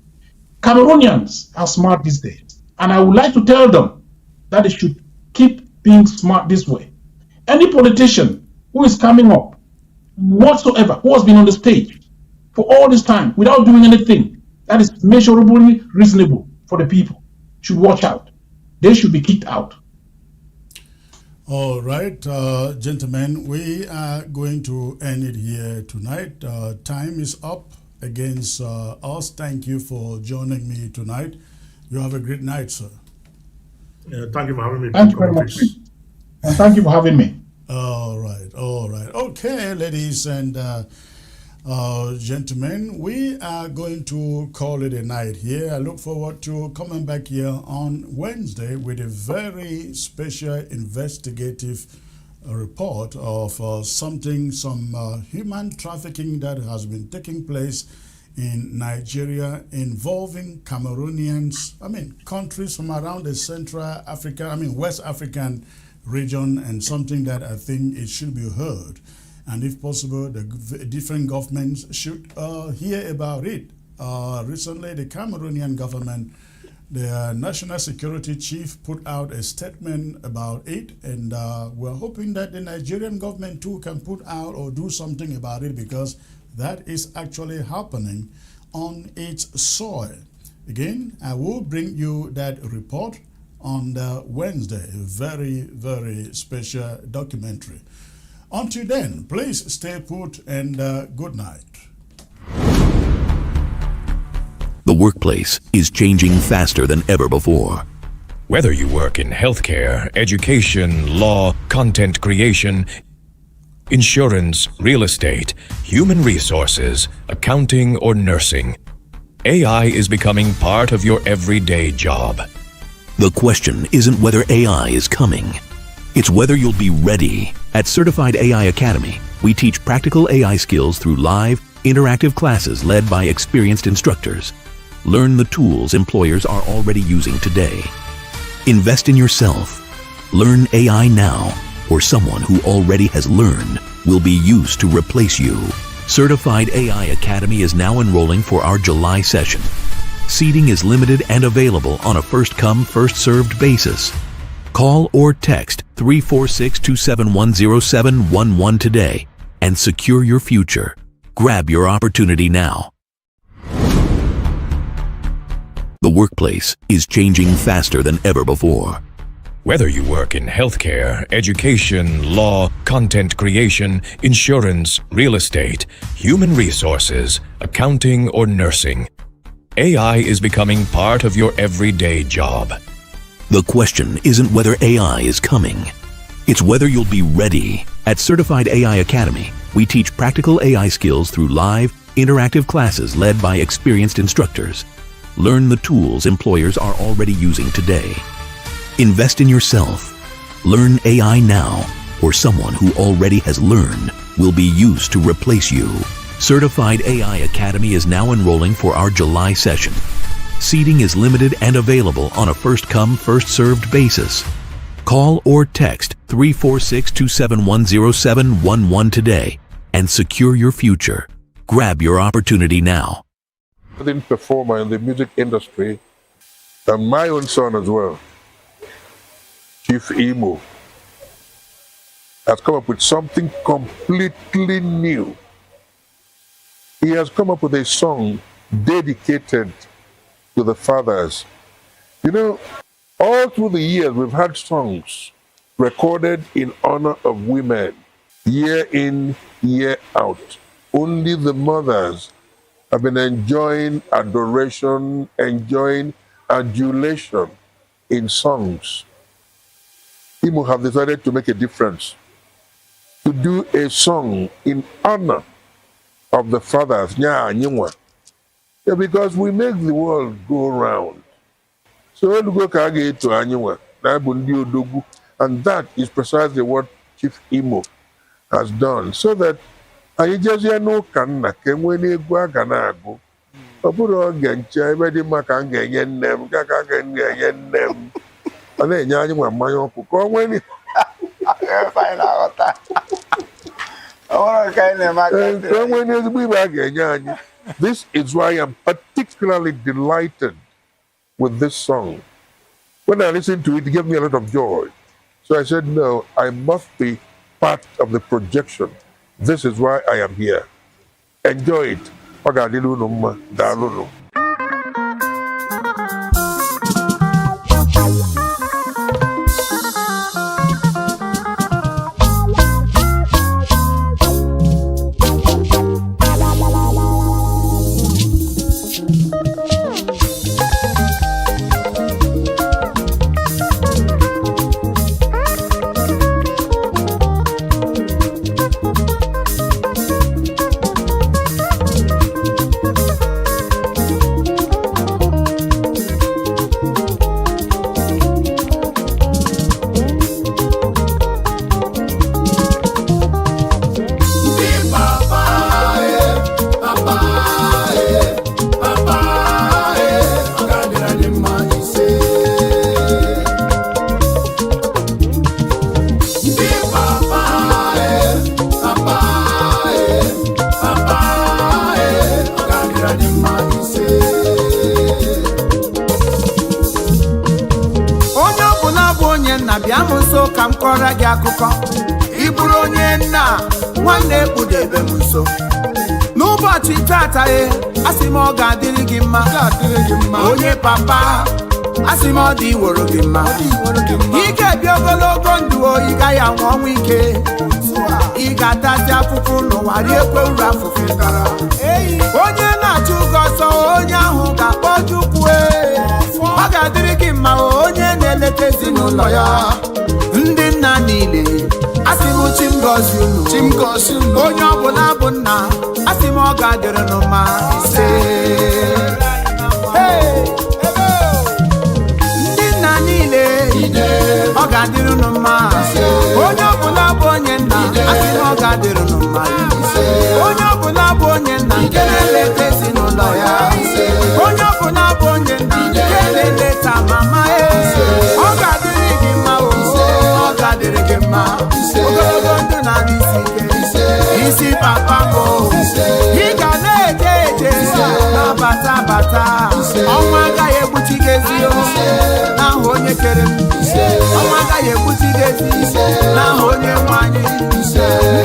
Cameroonians are smart these days. And I would like to tell them that they should keep being smart this way. Any politician who is coming up, whatsoever, who has been on the stage for all this time without doing anything that is measurably reasonable for the people, should watch out. They should be kicked out. All right, gentlemen, we are going to end it here tonight. Time is up against us. Thank you for joining me tonight. You have a great night, sir. Thank you for having me. Thank you very much. And thank you for having me. All right, all right. Okay, ladies and gentlemen, we are going to call it a night here. I look forward to coming back here on Wednesday with a very special investigative report of some human trafficking that has been taking place in Nigeria involving Cameroonians, countries from around the Central Africa, West African region, and something that I think it should be heard. And if possible, the different governments should hear about it. Recently, the Cameroonian government, the national security chief, put out a statement about it, and we're hoping that the Nigerian government too can put out or do something about it, because that is actually happening on its soil. Again, I will bring you that report on the Wednesday, a very, very special documentary. Until then, please stay put and good night. The workplace is changing faster than ever before. Whether you work in healthcare, education, law, content creation, insurance, real estate, human resources, accounting, or nursing, AI is becoming part of your everyday job. The question isn't whether AI is coming. It's whether you'll be ready. At Certified AI Academy, we teach practical AI skills through live, interactive classes led by experienced instructors. Learn the tools employers are already using today. Invest in yourself. Learn AI now, or someone who already has learned will be used to replace you. Certified AI Academy is now enrolling for our July session. Seating is limited and available on a first-come, first-served basis. Call or text 346-271-0711 today and secure your future. Grab your opportunity now. The workplace is changing faster than ever before. Whether you work in healthcare, education, law, content creation, insurance, real estate, human resources, accounting, or nursing, AI is becoming part of your everyday job. The question isn't whether AI is coming. It's whether you'll be ready. At Certified AI Academy, we teach practical AI skills through live, interactive classes led by experienced instructors. Learn the tools employers are already using today. Invest in yourself. Learn AI now, or someone who already has learned will be used to replace you. Certified AI Academy is now enrolling for our July session. Seating is limited and available on a first-come, first-served basis. Call or text 346-271-0711 today and secure your future. Grab your opportunity now. Performer in the music industry, and my own son as well, Chief Imo, has come up with something completely new. He has come up with a song dedicated to the fathers. You know, all through the years, we've had songs recorded in honor of women, year in, year out. Only the mothers have been enjoying adoration, enjoying adulation in songs. Imo have decided to make a difference, to do a song in honor of the fathers. Yeah, because we make the world go round. So when we go to and that is precisely what Chief Imo has done, so that anyị jezie n'ụka nna ka enwee n'egwu a ga na-agụ. Ọ bụrụ oge nche ebe dị mma ka m ga-enye nne m ka ka ga-enye nne m, ọ na-enye anyị nwa mmanya ọkụ ka ọ nwee ezigbo ibe a ga-enye anyị. This is why I am particularly delighted with this song. When I listened to it, it gave me a lot of joy. So I said, no, I must be part of the projection. This is why I am here. Enjoy it. Onye papa asimo di woro gị mma ike bi ogologo ndụ oyi ga ya nwa ọnwa ike ị ga-atazi afụfụ n'ụwa riekwe uru afụfụ tara onye na-achụ ụgwọ ọsọ onye ahụ ga-akpọjukwu ọ ga-adịrị gị mma onye na-eleta ezinụlọ ya ndị nna niile asị m chi m gọzie unu onye ọbụla bụ nna asị m ọ ga-adịrị n'ụma ise ndị nna niile ọ ga-adịrị unu mma onye ọbụla bụ onye nna asị m ọ ga-adịrị unu mma onye ọbụla bụ onye nna nke na-eleta ezinụlọ ya onye ọbụla bụ onye nna nke na-eleta mama ọ ga-adịrị gị mma ọ ga-adịrị gị mma ogologo ndụ na isi papa m ị ga na-eje eje na-abata ọnwa agaghị egbuchi gị ezi n'aha onye kere m ọnwa agaghị egbuchi gị ezi n'aha onye nwe anyị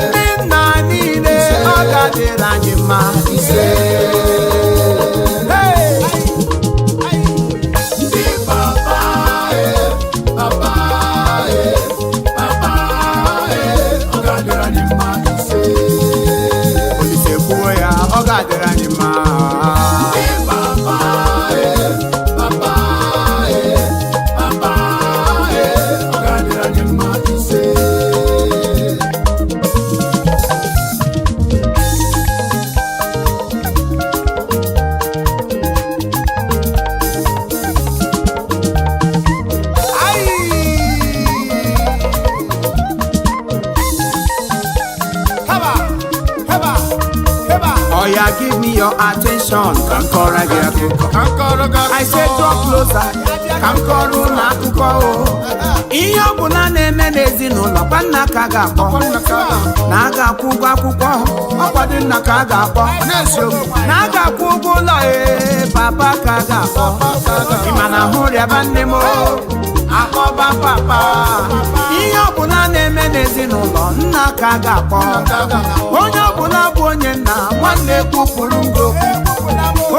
ndị nna niile ọ ga-adịrị anyị mma ise give me your attention. Come call again. I said draw closer. Come call na akụkọ. Ihe ọbụla na-eme n'ezinụlọ kwa nna ka ga-akpọ. Na aga-akwụ ụgwọ akwụkwọ. Ọkwado nna ka ga-akpọ. Na aga-akwụ ụgwọ ụlọ papa ka ga-akpọ. Ịma na hụrụ ya ba nne m akpọba papa. Ihe ọbụla na-eme n'ezinụlọ nna ka ga-akpọ. Onye ọbụla bụ onye nna nwanne kwupụrụ ngokwu.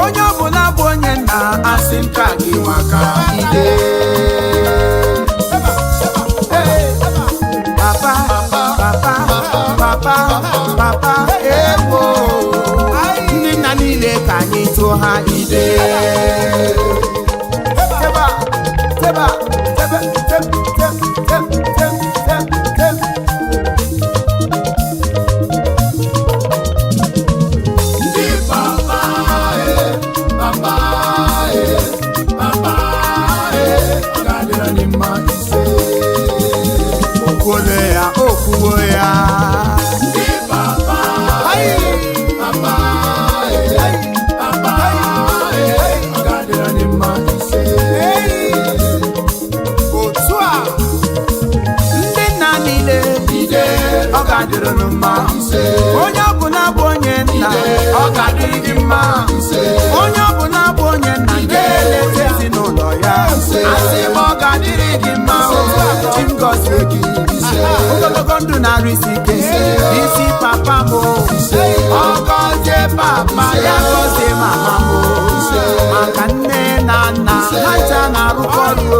Onye ọbụla bụ onye nna asị nka gị maka ide. Papa, papa, papa, papa, ewo. Ndị nna niile ka anyị tụọ ha ide. Teba, teba, teba, teba, teba, teba, teba. Okuwo ya. ga-adịrị unu mma onye ọbụla bụ onye nna ọ ga-adịrị gị mma onye ọbụla bụ onye nna nke na-eleta ezinụlọ ya asị m ọ ga-adịrị gị mma chi m gọzie gị ogologo ndụ na-arụ isi ike isi papa m ọ gọzie papa ya gọzie mama m maka nne na nna ha ncha na-arụkọ ọrụ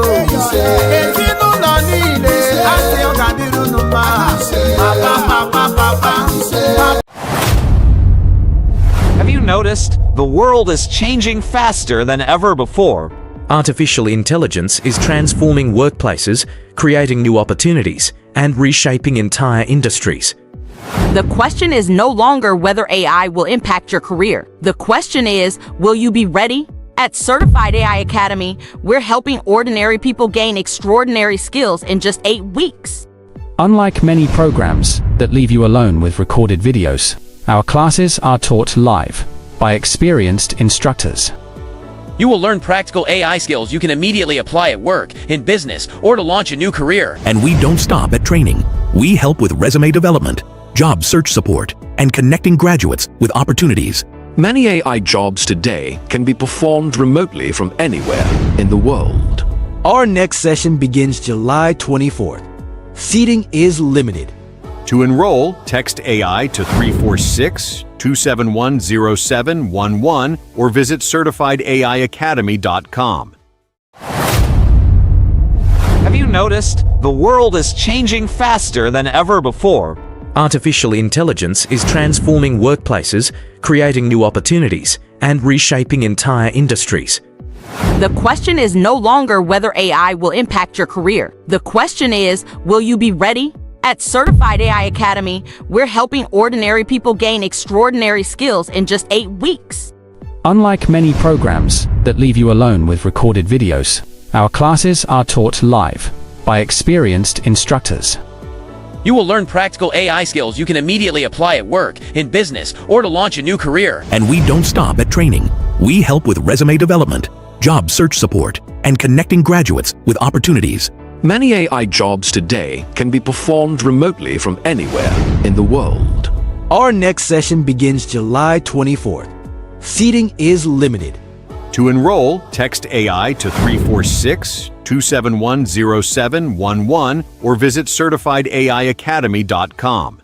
ezinụlọ niile asị ọ ga-adịrị unu mma papa. Have you noticed? The world is changing faster than ever before. Artificial intelligence is transforming workplaces, creating new opportunities, and reshaping entire industries. The question is no longer whether AI will impact your career. The question is, will you be ready? At Certified AI Academy, we're helping ordinary people gain extraordinary skills in just 8 weeks. Unlike many programs that leave you alone with recorded videos, our classes are taught live by experienced instructors. You will learn practical AI skills you can immediately apply at work, in business, or to launch a new career. And we don't stop at training. We help with resume development, job search support, and connecting graduates with opportunities. Many AI jobs today can be performed remotely from anywhere in the world. Our next session begins July 24th. Seating is limited. To enroll, text AI to 346-271-0711 or visit certifiedaiacademy.com. Have you noticed? The world is changing faster than ever before. Artificial intelligence is transforming workplaces, creating new opportunities, and reshaping entire industries. The question is no longer whether AI will impact your career. The question is, will you be ready? At Certified AI Academy, we're helping ordinary people gain extraordinary skills in just 8 weeks. Unlike many programs that leave you alone with recorded videos, our classes are taught live by experienced instructors. You will learn practical AI skills you can immediately apply at work, in business, or to launch a new career. And we don't stop at training. We help with resume development, job search support, and connecting graduates with opportunities. Many AI jobs today can be performed remotely from anywhere in the world. Our next session begins July 24th. Seating is limited. To enroll, text AI to 346-271-0711 or visit certifiedaiacademy.com.